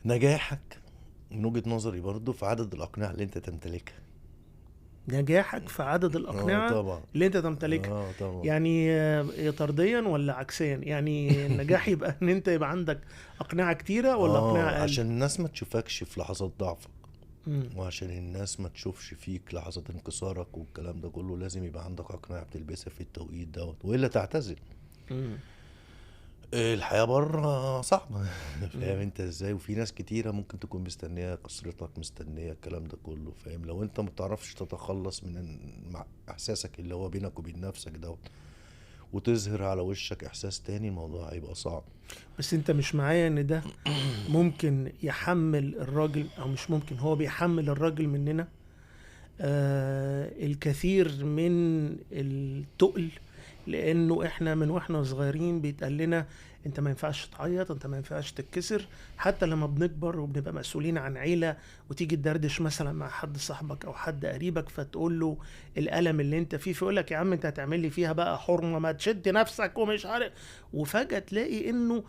نجاحك من وجهة نظري برضو في عدد الأقنعة اللي أنت تمتلكها. نجاحك في عدد الأقنعة طبعا. اللي أنت تمتلكها. طبعا. يعني طرديا ولا عكسيا؟ يعني النجاح يبقى ان انت يبقى عندك اقنعة كتيرة ولا اقنعة اقل؟ عشان الناس ما تشوفكش في لحظات ضعفك، مم. وعشان الناس ما تشوفش فيك لحظة انكسارك والكلام ده كله، لازم يبقى عندك أقنعة بتلبسها في التوقيت دوت، وإلا تعتزل. مم. الحياة بره صعبة فاهم مم. انت ازاي؟ وفي ناس كتيرة ممكن تكون مستنية كسرتك، مستنية الكلام ده كله، فاهم؟ لو انت متعرفش تتخلص من مع احساسك اللي هو بينك وبين نفسك دوت، وتظهر على وشك احساس تاني، الموضوع هيبقى صعب. بس انت مش معايا ان ده ممكن يحمل الراجل، او مش ممكن، هو بيحمل الراجل مننا الكثير من التقل؟ لانه احنا من واحنا صغيرين بيتقال لنا انت ما ينفعش تعيط، انت ما ينفعش تتكسر. حتى لما بنكبر وبنبقى مسؤولين عن عيلة، وتيجي تدردش مثلا مع حد صاحبك او حد قريبك، فتقول له الالم اللي انت فيه، فيقول لك يا عم انت هتعمل لي فيها بقى حرمة، ما تشد نفسك ومش عارف. وفجأة تلاقي انه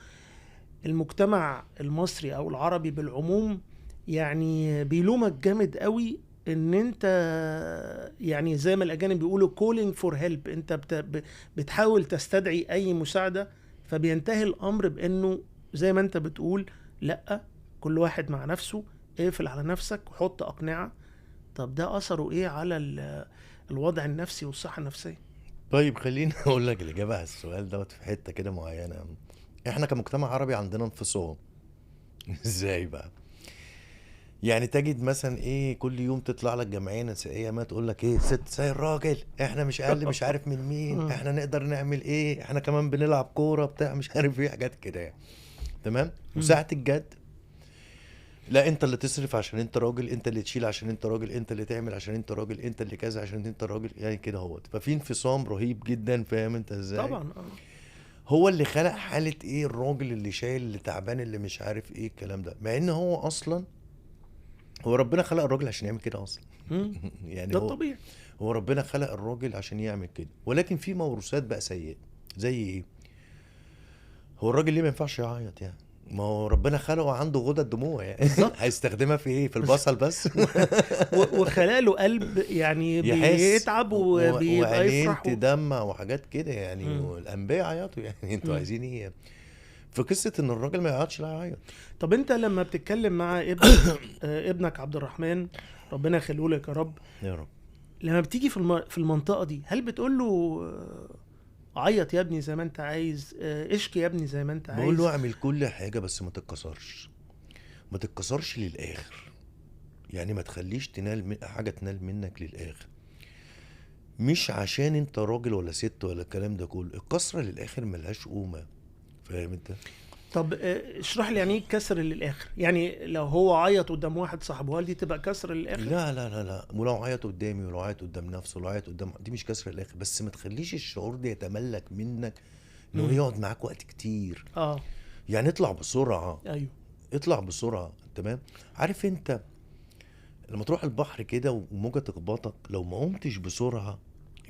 المجتمع المصري او العربي بالعموم يعني بيلومك جامد قوي، ان انت يعني زي ما الاجانب بيقولوا calling for help، انت بتحاول تستدعي اي مساعدة. فبينتهي الامر بانه زي ما انت بتقول، لا، كل واحد مع نفسه، اقفل على نفسك وحط اقنعة. طب ده اثره ايه على الوضع النفسي والصحة النفسية؟ طيب خليني اقول لك الاجابة على السؤال دوت في حتة كده معينة. احنا كمجتمع عربي عندنا انفصام ازاي بقى؟ يعني تجد مثلا ايه، كل يوم تطلع لك جمعيه نسائيه ما تقول لك ايه، ست زي الراجل، احنا مش اقل مش عارف من مين، احنا نقدر نعمل ايه، احنا كمان بنلعب كوره بتاع مش عارف ايه، حاجات كده يعني. تمام. وساعه الجد لا، انت اللي تصرف عشان انت راجل، انت اللي تشيل عشان انت راجل، انت اللي تعمل عشان انت راجل، انت اللي كذا عشان انت راجل، يعني كده هوت. ففي انفصام رهيب جدا، فاهم انت ازاي؟ طبعا. هو اللي خلق حاله ايه، الراجل اللي شايل، اللي تعبان، اللي مش عارف ايه الكلام ده، مع ان هو اصلا، هو ربنا خلق الراجل عشان يعمل كده اصلا يعني ده هو، الطبيعي. هو ربنا خلق الراجل عشان يعمل كده، ولكن في موروثات بقى سيئة. زي ايه؟ هو الراجل ليه ما ينفعش يعيط يعني؟ ما هو ربنا خلقه عنده غدد دموع يعني بالظبط. هيستخدمها في ايه؟ في البصل بس وخلاله قلب يعني يحس بيتعب وبيبقى وعينين يفرح تدمع وحاجات كده يعني، مم. والانبياء عيطوا يعني انتوا مم. عايزين ايه؟ في قصة ان الراجل ما يقعدش لا يعيط. طب انت لما بتتكلم مع ابنك ابنك عبد الرحمن، ربنا يخليه لك يا رب، يا رب. لما بتيجي في المنطقة دي، هل بتقول له عيط يا ابني زي ما انت عايز، اشكي يا ابني زي ما انت بقول له عايز؟ اعمل كل حاجة بس ما تتكسرش، ما تتكسرش للاخر. يعني ما تخليش حاجة تنال منك للآخر، مش عشان انت راجل ولا ست ولا الكلام ده كله. الكسرة للآخر ملهاش قومة، فاهم انت؟ طب اشرح لي يعني ايه كسر للاخر. يعني لو هو عيط قدام واحد صاحبه، هل دي تبقى كسر للاخر؟ لا لا لا لا، ولو عيط قدامي ولو عيط قدام نفسه ولو عيط قدام، دي مش كسر الآخر، بس ما تخليش الشعور ده يتملك منك ان هو امم. يقعد معاك وقت كتير. اه. يعني اطلع بسرعة، ايوه. اطلع بسرعة، تمام. عارف انت لما تروح البحر كده وموجة تخبطك، لو ما قمتش بسرعة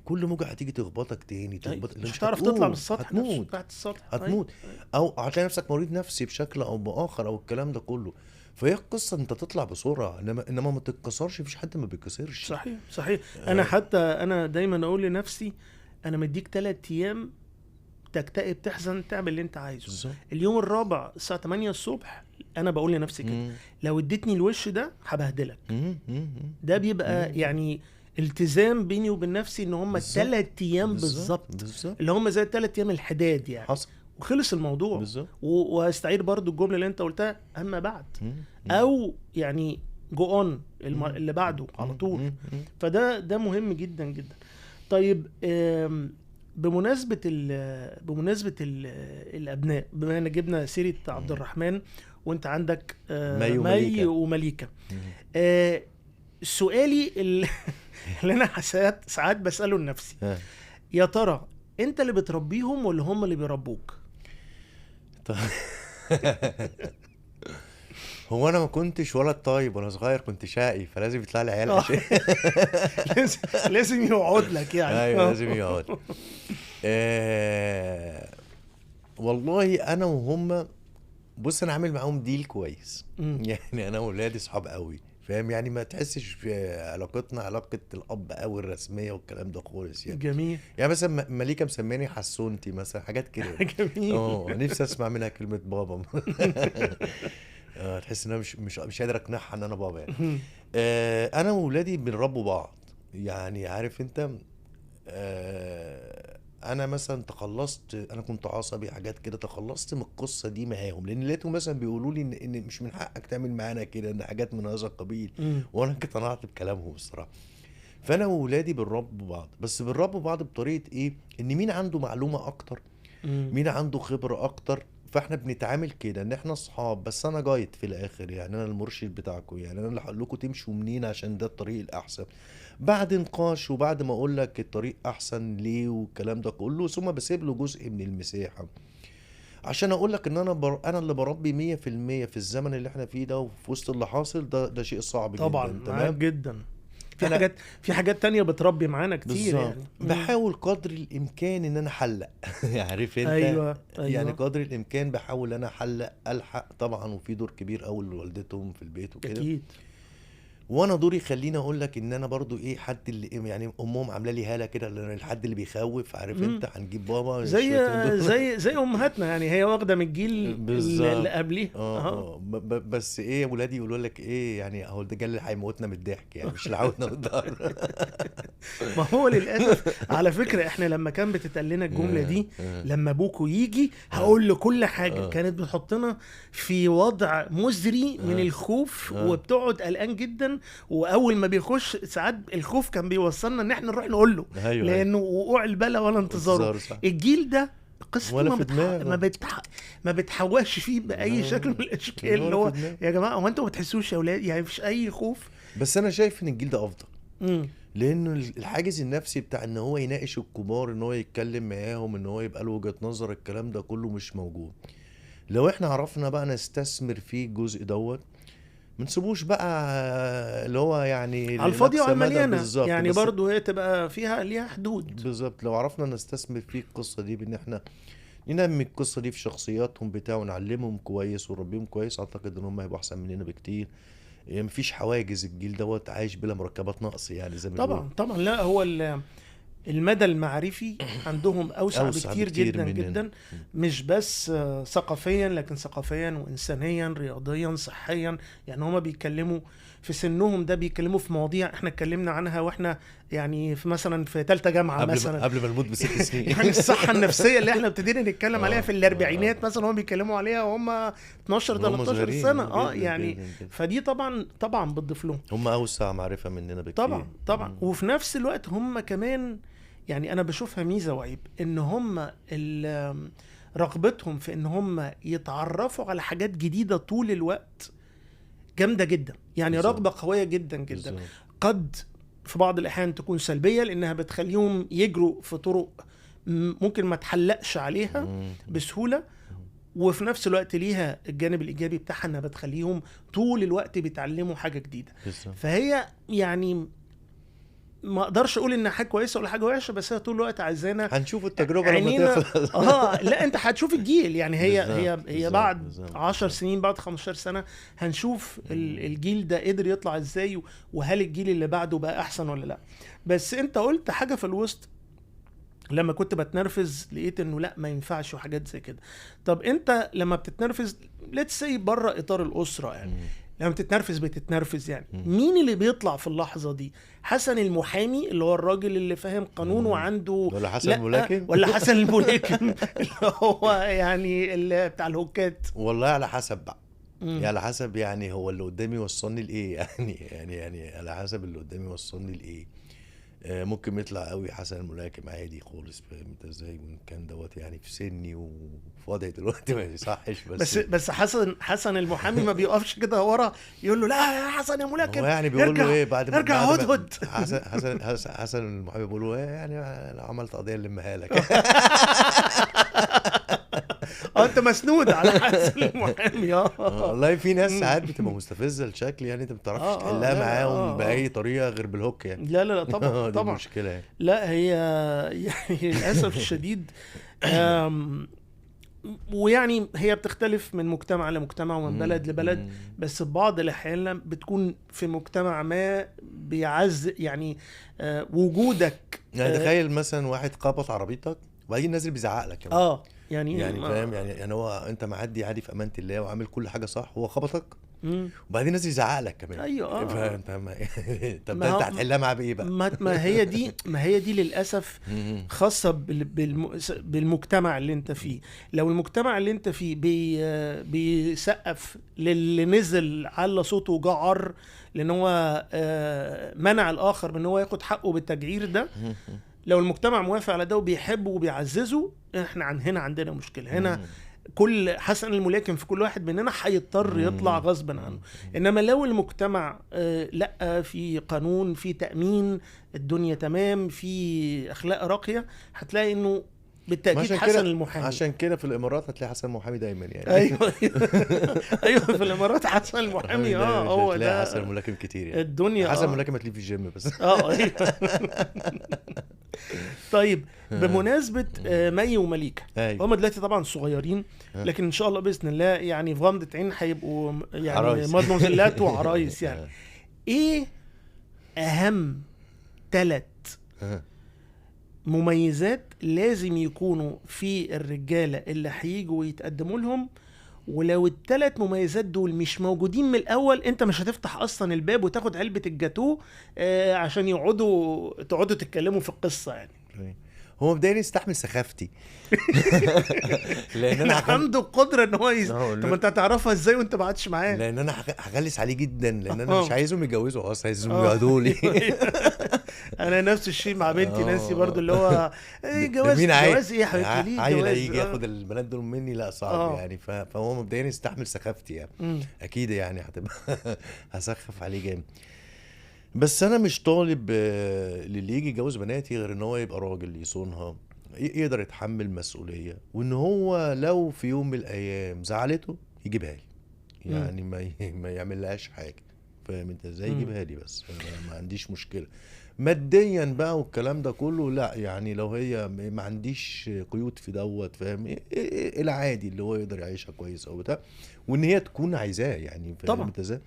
كل موجة هتيجي تخبطك تاني، أيوة. تخبطك، مش مش هتعرف تطلع من هتقوم، السطح نفسه، هتموت، تحت السطح. ايوه. هتموت. أيوة. او هتلاقي نفسك مريض نفسي بشكل او باخر او الكلام ده كله. فهي القصة انت تطلع بسرعة، انما ما تتكسرش، مفيش حد ما بيتكسرش. صحيح صحيح. انا آه، حتى انا دايما اقول لنفسي، انا مديك 3 ايام تكتئب، تحزن، تعمل اللي انت عايزه. بالظبط. اليوم الرابع الساعه 8 الصبح انا بقول لنفسي كده، مم، لو اديتني الوش ده هبهدلك. مم، مم، ده بيبقى مم. يعني التزام بيني وبين نفسي، ان هم بالظبط 3 ايام بالظبط بالظبط، بالظبط. اللي هم زي 3 ايام الحداد يعني، حصل. وخلص الموضوع. بالظبط. واستعير برضو الجمله اللي انت قلتها، اما بعد، مم، مم، او يعني جو اون مم، اللي بعده على مم، طول. مم، مم. فده مهم جدا جدا. طيب بمناسبه الابناء، بما ان جبنا سيره عبد الرحمن وانت عندك مي مي ومليكة. ومليكه، مم. سؤالي اللي انا ساعات بساله لنفسي، ها. يا ترى انت اللي بتربيهم ولا هم اللي بيربوك؟ طيب. هو انا ما كنتش ولد طيب وانا صغير، كنت شقي، فلازم يطلع لي عيال آه. عشان. لازم يقعد لك يعني. ايوه لازم يقعد. والله انا وهم، بص انا عامل معاهم ديل كويس. مم. يعني انا وولادي صحاب قوي، فاهم؟ يعني ما تحسش في علاقتنا علاقة الاب قوي الرسمية والكلام ده خالص يعني. جميل. يعني مثلا مليكة مسماني حسونتي مثلا، حاجات كده. جميل. نفسي اسمع منها كلمة بابا. تحس ان انا مش قادر اقنعها ان انا بابا يعني. انا وولادي بنربوا بعض، يعني عارف انت. انا مثلا تخلصت، انا كنت عصبي حاجات كده، تخلصت من القصه دي معاهم، لان لقيتهم مثلا بيقولوا لي ان مش من حقك تعمل معانا كده، ان حاجات من هذا القبيل. مم. وانا اقتنعت بكلامهم الصراحه. فانا وولادي بنربوا بعض، بس بنربوا بعض بطريقه ايه؟ ان مين عنده معلومه اكتر، مم. مين عنده خبرة اكتر. فاحنا بنتعامل كده ان احنا اصحاب، بس انا جايد في الاخر، يعني انا المرشد بتاعكم، يعني انا اللي هقول لكم تمشوا منين عشان ده الطريق الاحسن، بعد نقاش وبعد ما اقول لك الطريق احسن ليه والكلام ده كله، ثم بسيب له جزء من المساحة عشان اقول لك ان انا اللي بربي 100% في الزمن اللي احنا فيه ده، وفي وسط اللي حاصل ده شيء صعب طبعا جدا، معاك تمام. جدا. في انا حاجات تانية بتربي معانا كتير بالظبط يعني. مم. بحاول قدر الامكان ان انا احلق. عارف انت. ايوه يعني ايوه. قدر الامكان بحاول انا احلق الحق طبعا، وفي دور كبير قوي لوالدتهم في البيت وكده. اكيد. وانا دوري خليني اقول لك ان انا برضو ايه، حد اللي يعني امهم عامله لي هاله كده، الحد اللي بيخوف، عارف مم. انت، هنجيب بابا زي الشويتين دول. زي امهاتنا يعني، هي واخده من الجيل اللي بالظبط. قبليه. بس ايه، ولادي يقولوا لك ايه يعني، اهو ده اللي هيموتنا من الضحك يعني، مش اللي عاودنا من الظهر. ما هو للاسف على فكره، احنا لما كان بتتقال لنا الجمله دي، لما ابوكوا يجي هقول له كل حاجه، كانت بتحطنا في وضع مزري من الخوف، وبتقعد قلقان جدا. واول ما بيخش ساعات الخوف كان بيوصلنا ان احنا نروح نقول له، ايوه لانه وقوع البلا ولا انتظاره. انتظار صح. الجيل ده قصته ولا في دماغه. ما بتحواش فيه باي شكل من الاشكال، اللي ولا هو في دماغه. يا جماعه هو انتوا ما بتحسوش يا اولاد يعني مفيش اي خوف؟ بس انا شايف ان الجيل ده افضل، امم. لانه الحاجز النفسي بتاع ان هو يناقش الكبار، ان هو يتكلم معاهم، ان هو يبقى له وجهة نظر، الكلام ده كله مش موجود. لو احنا عرفنا بقى نستثمر فيه الجزء دوت، منسيبوش بقى اللي هو يعني على الفاضيه وعلى لنقص مدى. المليانه بالظبط. يعني، بس برضو هي تبقى فيها ليها حدود. بالظبط لو عرفنا نستثمر فيه القصة دي، بان احنا ننمي القصة دي في شخصياتهم بتاع، ونعلمهم كويس ونربيهم كويس، اعتقد ان هم هيبقوا احسن مننا بكتير. يعني مفيش حواجز، الجيل دوت عايش بلا مركبات نقص، يعني زي ما بيقولوا. طبعا طبعا. لا هو المدى المعرفي عندهم اوسع اوسع بكتير بكتير جدا مننا. جدا، مش بس ثقافيا، لكن ثقافيا وانسانيا رياضيا صحيا. يعني هما بيتكلموا في سنهم ده، بيتكلموا في مواضيع احنا اتكلمنا عنها واحنا يعني في مثلا في ثالثه جامعه مثلا، قبل ما نموت ب6 سنين. يعني الصحه النفسيه اللي احنا ابتدينا نتكلم عليها في الاربعينات آه. مثلا، هم بيتكلموا عليها وهم 12 وهم 13 صغيرين سنه. جداً يعني جداً جداً. فدي طبعا بتضيف لهم. هم اوسع معرفه مننا بكتير. طبعا وفي نفس الوقت هم كمان، يعني انا بشوفها ميزه وعيب، ان هم رغبتهم في ان هم يتعرفوا على حاجات جديده طول الوقت جامده جدا، يعني بالظبط. رغبه قويه جدا جدا. بالظبط. قد في بعض الاحيان تكون سلبيه، لانها بتخليهم يجروا في طرق ممكن ما تحلقش عليها بسهوله، وفي نفس الوقت ليها الجانب الايجابي بتاعها، انها بتخليهم طول الوقت بيتعلموا حاجه جديده. بالظبط. فهي يعني ما اقدرش اقول انها حاجه كويسه ولا حاجه وحشه، بس هي طول الوقت عايزانا هنشوف التجربه لما عينينا. تخلص. لا انت هتشوف الجيل، يعني هي بالظبط. بعد بالظبط. 10 سنين، بعد 15 سنه هنشوف الجيل ده قدر يطلع ازاي، وهل الجيل اللي بعده بقى احسن ولا لا. بس انت قلت حاجه في الوسط لما كنت بتنرفز، لقيت انه لا ما ينفعش وحاجات زي كده. طب انت لما بتتنرفز ليتس سي بره اطار الاسره، يعني لما بتتنرفز يعني مين اللي بيطلع في اللحظه دي؟ حسن المحامي اللي هو الراجل اللي فاهم قانون وعنده، ولا حسن الملاكم، ولا حسن الملاكم اللي هو يعني اللي بتاع الهوكات؟ والله على حسب بقى. يعني على حسب، يعني هو اللي قدامي وصلني لايه. يعني على حسب اللي قدامي وصلني لايه. ممكن يطلع قوي حسن الملاكم عادي خالص، فاهم انت ازاي؟ وان كان دوت يعني في سني وفي وضعي دلوقتي ما يصحش. بس حسن المحامي ما بيقفش كده ورا يقول له لا يا حسن يا ملاكم، هو يعني بيقول له ايه بعد ما ارجع هدهد. حسن المحامي بيقول له ايه يعني لو عملت قضيه نلمها لك. انت مسنود على حسن المحامي. والله في ناس ساعات بتبقى مستفزه الشكل، يعني انت ما بتعرفش تحلها معاهم باي طريقه غير بالهوك يعني. لا طبعا دي طبعا مشكله يعني. لا هي يعني للاسف الشديد، ويعني هي بتختلف من مجتمع لمجتمع ومن بلد لبلد، بس بعض الأحيان بتكون في مجتمع ما بيعز يعني وجودك. يعني تخيل مثلا واحد خبط عربيتك وبعدين نازل بيزعق لك كمان. يعني فاهم يعني هو انت معدي عادي في امانه الله وعامل كل حاجه صح، هو خبطك وبعدين نازل يزعق لك كمان. ايوه فانت طب انت هتحلها معاه بايه بقى؟ ما هي دي للاسف خاصه بالمجتمع اللي انت فيه. لو المجتمع اللي انت فيه بيسقف للي نزل على صوته وجعر، لان هو منع الاخر من ان هو ياخد حقه بالتجعير ده، لو المجتمع موافق على ده وبيحبه وبيعززه، احنا هنا عندنا مشكله. هنا كل حسن الملاكم في كل واحد مننا هيضطر يطلع غصبا عنه. انما لو المجتمع لا، في قانون، في تأمين، الدنيا تمام، في اخلاق راقية، هتلاقي انه بالتأكيد حسن المحامي. عشان كده في الامارات هتلاقي حسن المحامي دايما يعني. ايوه ايوه في الامارات حسن المحامي. هو ده حسن الملاكم كتير يعني. الدنيا حسن الملاكم هتلاقيه في الجيم بس. ايوه. طيب بمناسبة مي ومليكة، هم دلوقتي طبعا صغيرين، لكن ان شاء الله باذن الله يعني في غمضة عين هيبقوا يعني مدموزلات وعرايس. يعني ايه اهم 3 مميزات لازم يكونوا في الرجالة اللي هيجوا يتقدموا لهم، ولو ال3 مميزات دول مش موجودين من الاول، انت مش هتفتح اصلا الباب وتاخد علبة الجاتو عشان تقعدوا تتكلموا في القصة يعني. هو مبدئيا يستحمل سخافتي. لان انا عنده القدره ان هو طب انت هتعرفها ازاي وانت ما قعدتش معاه؟ لان انا هغلس عليه جدا، لان انا مش عايزهم يتجوزوا اصلا، عايزهم يقعدوا لي. انا نفس الشيء مع بنتي نانسي برضو، اللي هو جواز ايه يا حبيبتي؟ ليه عيل هيجي ياخد البنات دول مني؟ لا صعب يعني. فهو مبدئيا يستحمل سخافتي يعني. اكيد يعني هتبقى هسخف عليه جامد. بس انا مش طالب اللي يجي يتجوز بناتي غير ان هو يبقى راجل يصونها، يقدر يتحمل مسؤولية، وان هو لو في يوم من الايام زعلته يجيبها لي، يعني ما يعملهاش حاجة، فاهم انت ازاي؟ يجيبها لي بس، ما عنديش مشكلة ماديا بقى والكلام ده كله. لا يعني لو هي ما عنديش قيود في دوت، فاهم؟ العادي اللي هو يقدر يعيشها كويس او بتاع، وان هي تكون عايزاه يعني، فاهم انت ازاي؟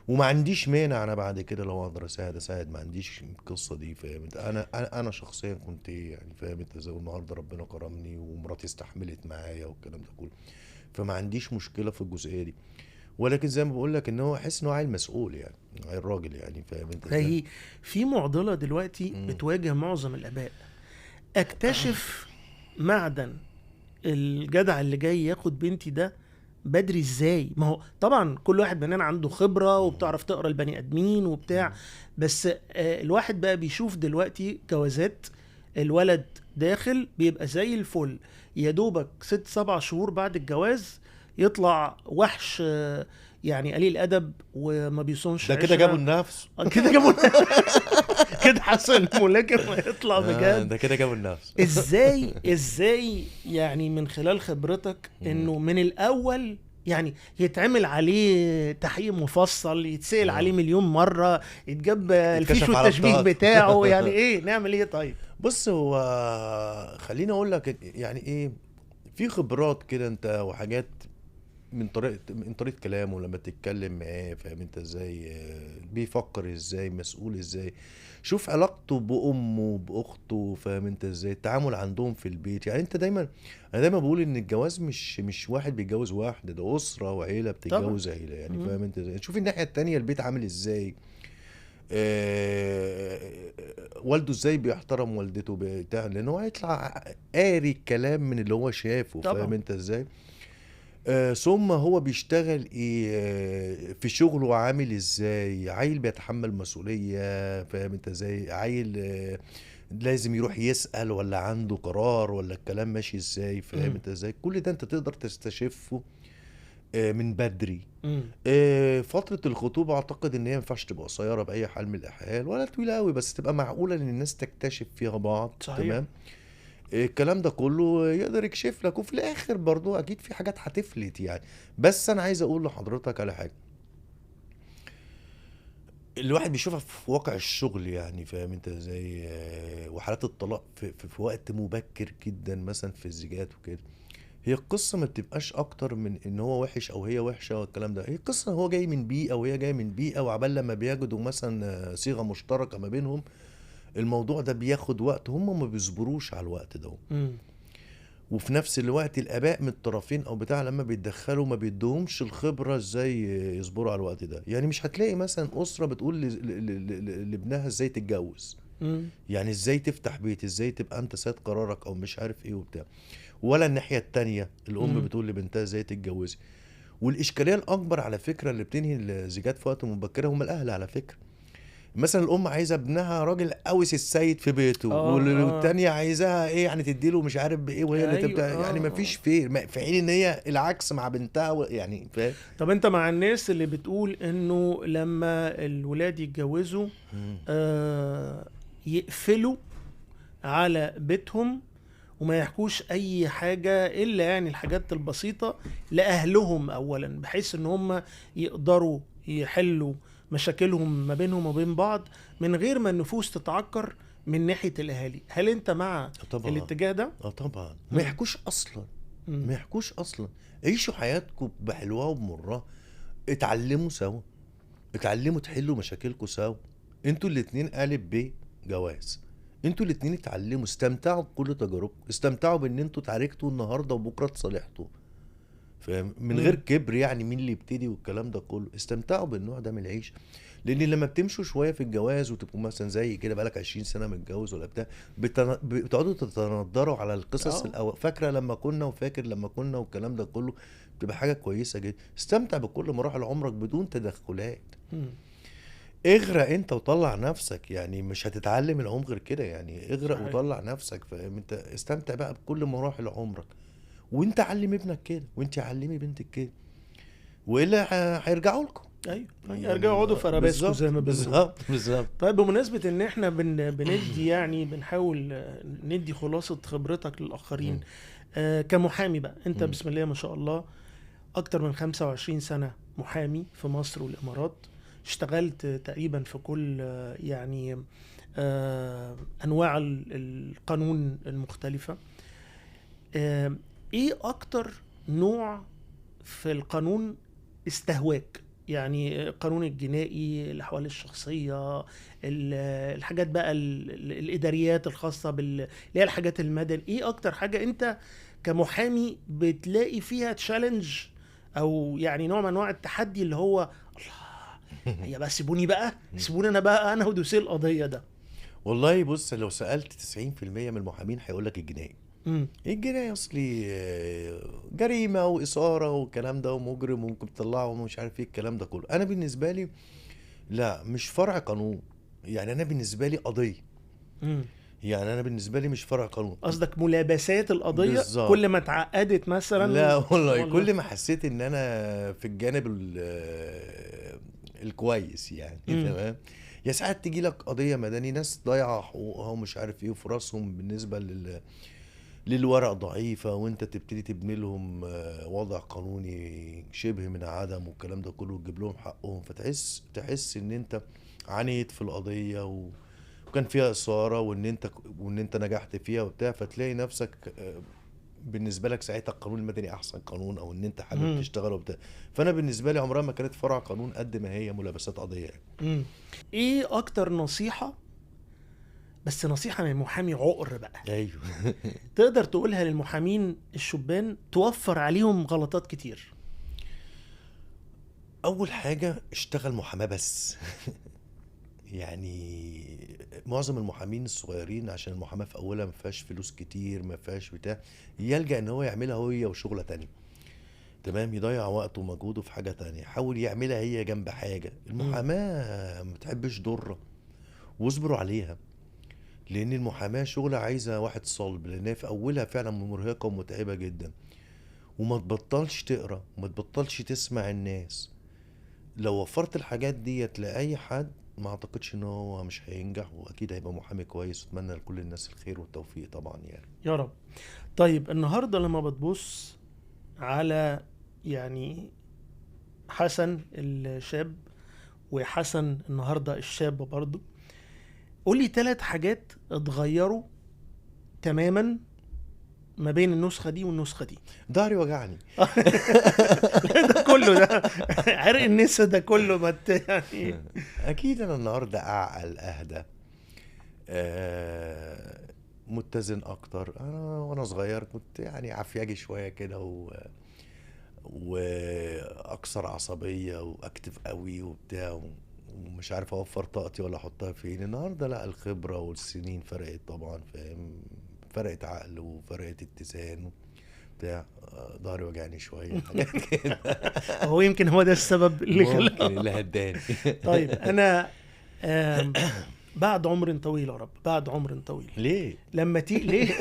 وما عنديش مانع انا بعد كده لو اقدر اساعد، ما عنديش القصه دي، فاهم انت؟ انا شخصيا كنت يعني، فاهم انت ازاي؟ النهارده ربنا كرمني ومراتي استحملت معايا والكلام ده كله، فما عنديش مشكله في الجزئيه دي. ولكن زي ما بقول لك ان هو حس ان هو عيل مسؤول، يعني عيل راجل، يعني فاهم انت ازاي. فهي في معضلة دلوقتي مم. بتواجه معظم الآباء، اكتشف معدن الجدع اللي جاي ياخد بنتي ده بدري ازاي. ما هو طبعا كل واحد مننا عنده خبرة وبتعرف تقرا البني ادمين وبتاع، بس الواحد بقى بيشوف دلوقتي جوازات الولد داخل بيبقى زي الفل، يا دوبك 6-7 شهور بعد الجواز يطلع وحش، يعني قليل ادب وما بيصونش ده كده جابوا عشرة. النفس. كده جابوا كده حسن الملاكم هيطلع بجد. ده كده جابوا النفس. ازاي يعني من خلال خبرتك انه من الاول يعني يتعمل عليه تحقيق مفصل، يتسأل عليه مليون مرة، يتجاب الفيش يتكشف على والتشبيه بطاقته. بتاعه، يعني ايه نعمل ايه طيب؟ بص، هو خليني اقول لك يعني ايه، في خبرات كده انت وحاجات من طريقه كلامه لما تتكلم معاه، فاهم انت ازاي، بيفكر ازاي، مسؤول ازاي. شوف علاقته بامه باخته، فاهم انت ازاي، التعامل عندهم في البيت. يعني انا دايما بقول ان الجواز مش واحد بيتجوز واحده، ده اسره وعيله طبعا. بتتجوز عيله، يعني مم. فاهم انت ازاي. شوف الناحيه التانيه البيت عامل ازاي، والده ازاي بيحترم والدته بتاع، لان هو هيطلع قاري الكلام من اللي هو شافه، فاهم طبعا. انت ازاي. ثم هو بيشتغل ايه، في شغله عامل ازاي، عيل بيتحمل مسؤولية، فاهم انت ازاي، عيل لازم يروح يسأل ولا عنده قرار ولا الكلام ماشي ازاي، فاهم مم. انت ازاي. كل ده انت تقدر تستشفه من بدري. مم. فترة الخطوبة اعتقد ان هي ما ينفعش تبقى قصيرة بأي حال من الأحوال، ولا طويلة قوي، بس تبقى معقولة ان الناس تكتشف فيها بعض. صحيح. تمام. الكلام ده كله يقدر يكشف لك، وفي الاخر برضو اكيد في حاجات هتفلت يعني. بس انا عايز اقول لحضرتك على حاجة الواحد بيشوفها في واقع الشغل، يعني فاهم انت ازاي، وحالات الطلاق في وقت مبكر جدا مثلا في الزيجات وكده. هي القصة ما بتبقاش اكتر من ان هو وحش او هي وحشة والكلام ده. هي القصة هو جاي من بيئة وهي جاية من بيئة، وعبال لما بيجدوا مثلا صيغة مشتركة ما بينهم، الموضوع ده بياخد وقت، هم ما بيصبروش على الوقت ده. مم. وفي نفس الوقت الاباء من الطرفين او بتاع لما بيتدخلوا ما بيدوهمش الخبره ازاي يصبروا على الوقت ده. يعني مش هتلاقي مثلا اسره بتقول لابنها ازاي تتجوز، مم. يعني ازاي تفتح بيت، ازاي تبقى انت سيد قرارك او مش عارف ايه وبتاع. ولا الناحيه التانية الام مم. بتقول لبنتها ازاي تتجوزي. والاشكاليه الاكبر على فكره اللي بتنهي الزيجات في وقت مبكر هم الاهل على فكره. مثلا الام عايزه ابنها راجل قوي السيد في بيته، اه والتانية عايزاها ايه يعني تديله مش عارف بايه، وهي اللي ايوه تبدا، يعني ما فيش في حين ان هي العكس مع بنتها يعني فاهم. طب انت مع الناس اللي بتقول انه لما الولاد يتجوزوا مم. يقفلوا على بيتهم وما يحكوش اي حاجة الا يعني الحاجات البسيطة لاهلهم اولا، بحيث ان هم يقدروا يحلوا مشاكلهم ما بينهم وبين بعض من غير ما النفوس تتعكر من ناحية الاهالي. هل انت مع طبعا. الاتجاه ده؟ اه طبعا، ما مم. يحكوش اصلا، مم. ما يحكوش اصلا. عيشوا حياتكم بحلوها وبمرها، اتعلموا سوا، اتعلموا تحلوا مشاكلكم سوا. انتوا الاتنين قالب بيه جواز، انتوا الاتنين اتعلموا، استمتعوا بكل تجاربكم، استمتعوا بان انتوا اتعاركتوا النهارده وبكره اتصالحتوا، فاهم، من غير مم. كبر يعني مين اللي يبتدي والكلام ده كله. استمتعوا بالنوع ده من العيش. لان لما بتمشوا شويه في الجواز وتبقوا مثلا زي كده بقالك 20 سنه متجوز ولا بتاع، بتقعدوا تتندروا على القصص اه. فاكره لما كنا وفاكر لما كنا والكلام ده كله، بتبقى حاجه كويسه جدا. استمتع بكل مراحل عمرك بدون تدخلات. مم. اغرق انت وطلع نفسك، يعني مش هتتعلم العمر غير كده، يعني اغرق صحيح. وطلع نفسك، فاهم انت. استمتع بقى بكل مراحل عمرك، وانت علم ابنك كده، وانت علمي بنتك كده، والا هيرجعوا لكم. ايوه يعني ارجعوا اقعدوا في ارابيسكو زي بالظبط ما بنقول. بالظبط بالظبط. طيب بمناسبة ان احنا بندي يعني بنحاول ندي خلاصة خبرتك للآخرين، مم. كمحامي بقى انت مم. بسم الله ما شاء الله اكتر من 25 سنة محامي في مصر والامارات، اشتغلت تقريبا في كل يعني انواع القانون المختلفة. ايه اكتر نوع في القانون استهواك؟ يعني القانون الجنائي، الأحوال الشخصية، الحاجات بقى الإداريات الخاصة اللي هي الحاجات المدني. إيه أكتر حاجة أنت كمحامي بتلاقي فيها تشالنج او يعني نوع من انواع التحدي اللي هو الله، يا بقى سيبوني بقى، سيبوني انا بقى انا ودوسيه القضيه ده؟ والله بص، لو سألت 90% من المحامين هيقول لك الجنائي. امم. الجنائي اصلي جريمه واثاره والكلام ده، ومجرم وممكن تطلعه ومش عارف ايه الكلام ده كله. انا بالنسبه لي لا، مش فرع قانون، يعني انا بالنسبه لي قضيه. امم. يعني انا بالنسبه لي مش فرع قانون. قصدك ملابسات القضيه بالظبط. كل ما اتعقدت مثلا؟ لا والله، ولا. كل ما حسيت ان انا في الجانب الكويس يعني امم. تمام. يا ساعات تجي لك قضيه مدني، ناس ضايعه حقوقها ومش عارف ايه، وفرصهم بالنسبه للورق ضعيفه، وانت تبتدي تبني لهم وضع قانوني شبه من عدم والكلام ده كله، وتجيب لهم حقهم، تحس ان انت عانيت في القضيه وكان فيها اثاره، وان انت نجحت فيها وبتاع، فتلاقي نفسك بالنسبه لك ساعتها القانون المدني احسن قانون، او ان انت حابب امم. تشتغل وبتاع. فانا بالنسبه لي عمرها ما كانت فرع قانون قد ما هي ملابسات قضيه يعني. امم. ايه اكتر نصيحه، بس نصيحه من محامي عقر بقى، ايوه. تقدر تقولها للمحامين الشبان توفر عليهم غلطات كتير؟ اول حاجه اشتغل محاماه بس. يعني معظم المحامين الصغيرين، عشان المحاماه في اولها ما فيهاش فلوس كتير، ما فيهاش بتاع، يلجأ ان هو يعملها هي وشغله تانية. تمام، يضيع وقته ومجهوده في حاجه تانية، حاول يعملها هي جنب حاجه. امم. المحاماه ما تحبش ضره، واصبروا عليها، لان المحاماه شغله عايزه واحد صلب، لانها في اولها فعلا مرهقه ومتعبه جدا. وما تبطلش تقرا، وما تبطلش تسمع الناس. لو وفرت الحاجات ديت لاي حد، ما اعتقدش ان هو مش هينجح، واكيد هيبقى محامي كويس. واتمنى لكل الناس الخير والتوفيق طبعا يعني. يا رب. طيب النهارده لما بتبص على يعني حسن الشاب وحسن النهارده الشاب برضه، قولي 3 حاجات اتغيروا تماما ما بين النسخة دي والنسخة دي. ظهري وجعني. ده كله ده عرق النسا ده كله يعني. اكيد انا النهارده اعقل، اهدى، متزن اكتر. انا وانا صغير كنت يعني عفياجي شويه كده واكثر عصبيه واكتف قوي وبتاع، ومش عارف اوفر طاقتي ولا احطها فين. النهارده لا، الخبره والسنين فرقت طبعا، فاهم، فرقت عقل وفرقت اتزان بتاع. ظهري وجعني شويه، حاجات كده. هو يمكن هو ده السبب اللي ممكن خلاه. اللي هداني. طيب انا آم، بعد عمر طويل يا رب، بعد عمر طويل، ليه؟ لما تيجي ليه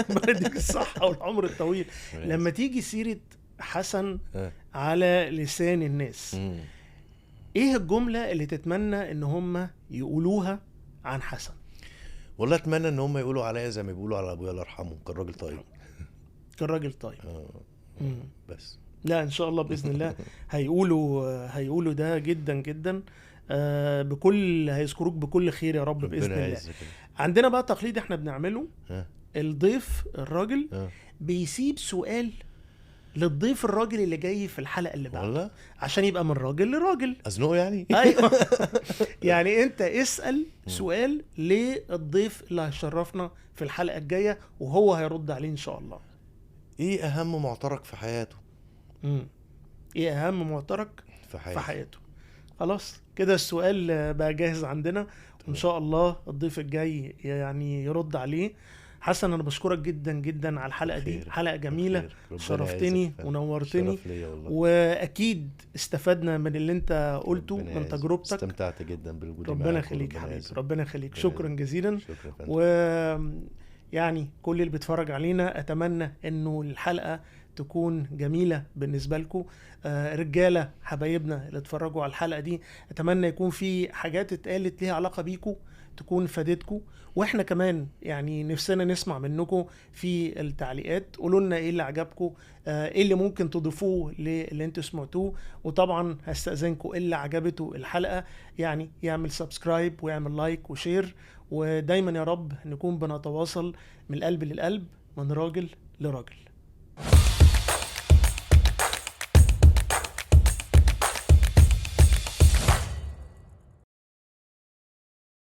بديك الصحة والعمر الطويل، لما تيجي سيرة حسن ها. على لسان الناس، مم. ايه الجملة اللي تتمنى ان هم يقولوها عن حسن؟ والله اتمنى ان هم يقولوا عليا زي ما بيقولوا على ابويا الله يرحمه، كان راجل طيب. كان راجل طيب. مم. بس لا ان شاء الله باذن الله هيقولوا ده جدا جدا، بكل هيذكروك بكل خير يا رب باذن ربنا الله. يعزك. عندنا بقى تقليد احنا بنعمله، ها. الضيف الراجل ها. بيسيب سؤال للضيف الراجل اللي جاي في الحلقه اللي بعده، والله عشان يبقى من راجل لراجل. ازنقه يعني. ايوه. يعني انت اسال سؤال للضيف اللي هيشرفنا في الحلقه الجايه، وهو هيرد عليه ان شاء الله. ايه اهم معترك في حياته؟ ايه اهم معترك في في حياته. حياته؟ خلاص كده السؤال بقى جاهز عندنا، وان شاء الله الضيف الجاي يعني يرد عليه. حسن انا بشكرك جدا جدا على الحلقه دي، بخير. حلقه جميله، بخير. ربنا شرفتني يعزك. ونورتني، شرف ليا والله. واكيد استفدنا من اللي انت قلته ربنا من يعزك. تجربتك. استمتعت جدا بالوجود معاك. ربنا يخليك وربنا حبيبي، يعزك. ربنا يخليك، ربنا شكرا يعزك. جزيلا. شكرا يا فندم. و يعني كل اللي بيتفرج علينا اتمنى انه الحلقه تكون جميله بالنسبه لكم. رجاله حبايبنا اللي اتفرجوا على الحلقه دي، اتمنى يكون في حاجات اتقالت ليها علاقه بيكم تكون فادتكم، واحنا كمان يعني نفسنا نسمع منكم في التعليقات. قولوا لنا ايه اللي عجبكم، ايه اللي ممكن تضيفوه للي انتوا سمعتوه. وطبعا هستأذنكم اللي عجبته الحلقه يعني يعمل سبسكرايب ويعمل لايك وشير، ودايما يا رب نكون بنتواصل من القلب للقلب، من راجل لراجل.